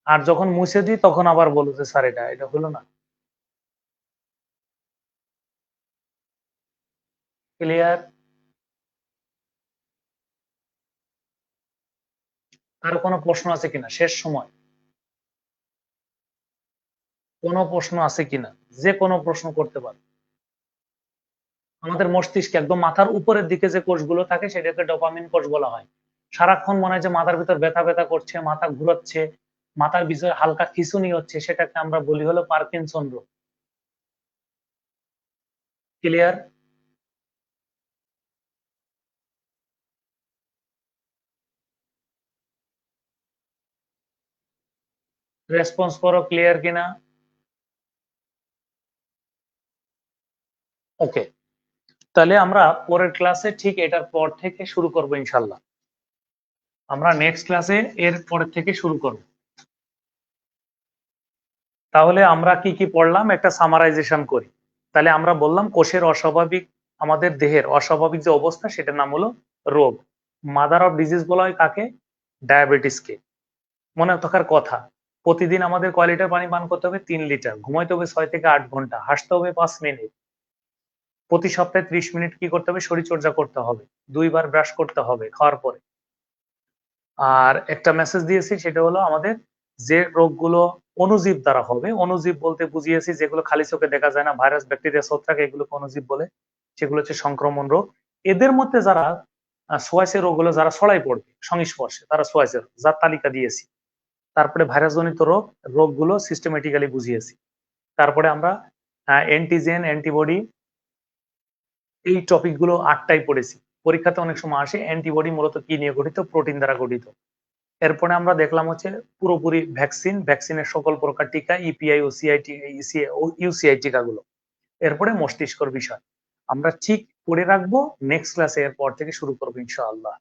আর যখন মুছে দিই তখন আবার বলো যে স্যার এটা এটা হলো না। ক্লিয়ার? কারো কোনো প্রশ্ন আছে কিনা? শেষ সময় কোনো প্রশ্ন আছে কিনা? যে কোনো প্রশ্ন করতে পারো। আমাদের মস্তিষ্কে একদম মাথার উপরের দিকে যে কোষগুলো থাকে সেটাকে ডোপামিন কোষ বলা হয়। সারাক্ষণ মনে হয় যে মাথার ভিতর ব্যথা ব্যথা করছে, মাথা ঘুরাচ্ছে, মাথার ভিতরে হালকা খিঁচুনি হচ্ছে, সেটাকে আমরা বলি হলো পার্কিনসন রোগ। ক্লিয়ার? রেসপন্স করো ক্লিয়ার কিনা? ওকে, তাহলে আমরা পরের ক্লাসে ঠিক এটার পর থেকে শুরু করব ইনশাল্লাহ। আমরা নেক্সট ক্লাসে এর পরের থেকে শুরু করব। তাহলে আমরা কি কি পড়লাম একটা সামারাইজেশন করি। তাহলে আমরা বললাম কোষের অস্বাভাবিক, আমাদের দেহের অস্বাভাবিক যে অবস্থা সেটার নাম হলো রোগ। মাদার অফ ডিজিজ বলা হয় কাকে? ডায়াবেটিসকে। মনে থাকার কথা, প্রতিদিন আমাদের কয় লিটার পানি পান করতে হবে? 3 লিটার। ঘুমাইতে হবে 6 থেকে 8 ঘন্টা। হাসতে হবে 5 মিনিট। প্রতি সপ্তাহে 30 মিনিট কি করতে হবে? শরীরচর্চা করতে হবে। 2বার ব্রাশ করতে হবে খাওয়ার পরে। আর একটা মেসেজ দিয়েছি, সেটা হলো আমাদের যে রোগগুলো অণুজীব দ্বারা হবে, অণুজীব বলতে বুঝিয়েছি যেগুলো খালি চোখে দেখা যায় না, ভাইরাস, ব্যাকটেরিয়া, ছত্রাক, এগুলোকে অণুজীব বলে। সেগুলো হচ্ছে সংক্রমণ রোগ। এদের মধ্যে যারা সোয়াইসের রোগগুলো যারা ছড়াই পড়বে সংস্পর্শে, তারা সোয়াইসের, যার তালিকা দিয়েছি। তারপরে ভাইরাসজনিত রোগগুলো সিস্টেমেটিক্যালি বুঝিয়েছি। তারপরে আমরা অ্যান্টিজেন, অ্যান্টিবডি, এই টপিকগুলো 8টাই পড়েছি। পরীক্ষাতে অনেক সময় আসে অ্যান্টিবডি মূলত কি নিয়ে গঠিত? প্রোটিন দ্বারা গঠিত। এরপরে আমরা দেখলাম হচ্ছে পুরোপুরি ভ্যাকসিন, ভ্যাকসিনের সকল প্রকার টিকা, ইপিআই, ওসিআই, ইউসিআই টিকাগুলো। এরপরে মস্তিষ্কর বিষয় আমরা ঠিক পড়ে রাখবো। নেক্সট ক্লাসে এরপর থেকে শুরু করবো ইনশাআল্লাহ।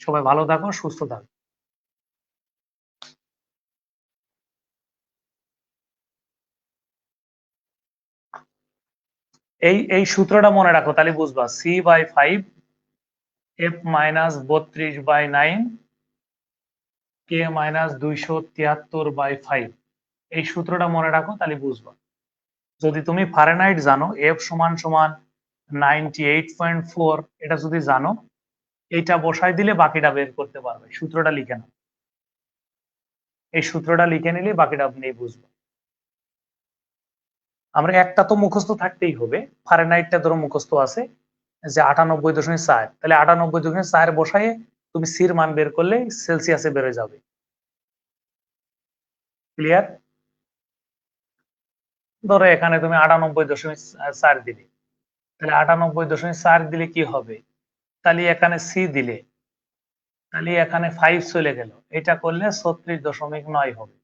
সবাই ভালো থাকো, সুস্থ থাকো। এই সূত্রটা মনে রাখো, তাহলে বুঝবা। C/5 F-32/9 K-273/5। এই সূত্রটা মনে রাখো, তাহলে বুঝবা। যদি তুমি ফারেনহাইট জানো, F = 98.4, এটা যদি জানো, এইটা বসাই দিলে বাকিটা বের করতে পারবে। সূত্রটা লিখে নাও। এই সূত্রটা লিখে নিলে বাকিটা আপনি বুঝবে। আমরা একটা তো মুখস্থ থাকতেই হবে। ফারেনহাইটটা ধরো মুখস্থ আছে যে 98.4, তাহলে 98.4 বসায়ে তুমি সির মান বের করলে সেলসিয়াসে বেড়ে যাবে। ক্লিয়ার? ধরো এখানে তুমি 98.4 দিলে, তাহলে 98.4 দিলে কি হবে? তাহলে এখানে সি দিলে, তাহলে এখানে 5 চলে গেল, এটা করলে 36.9 হবে।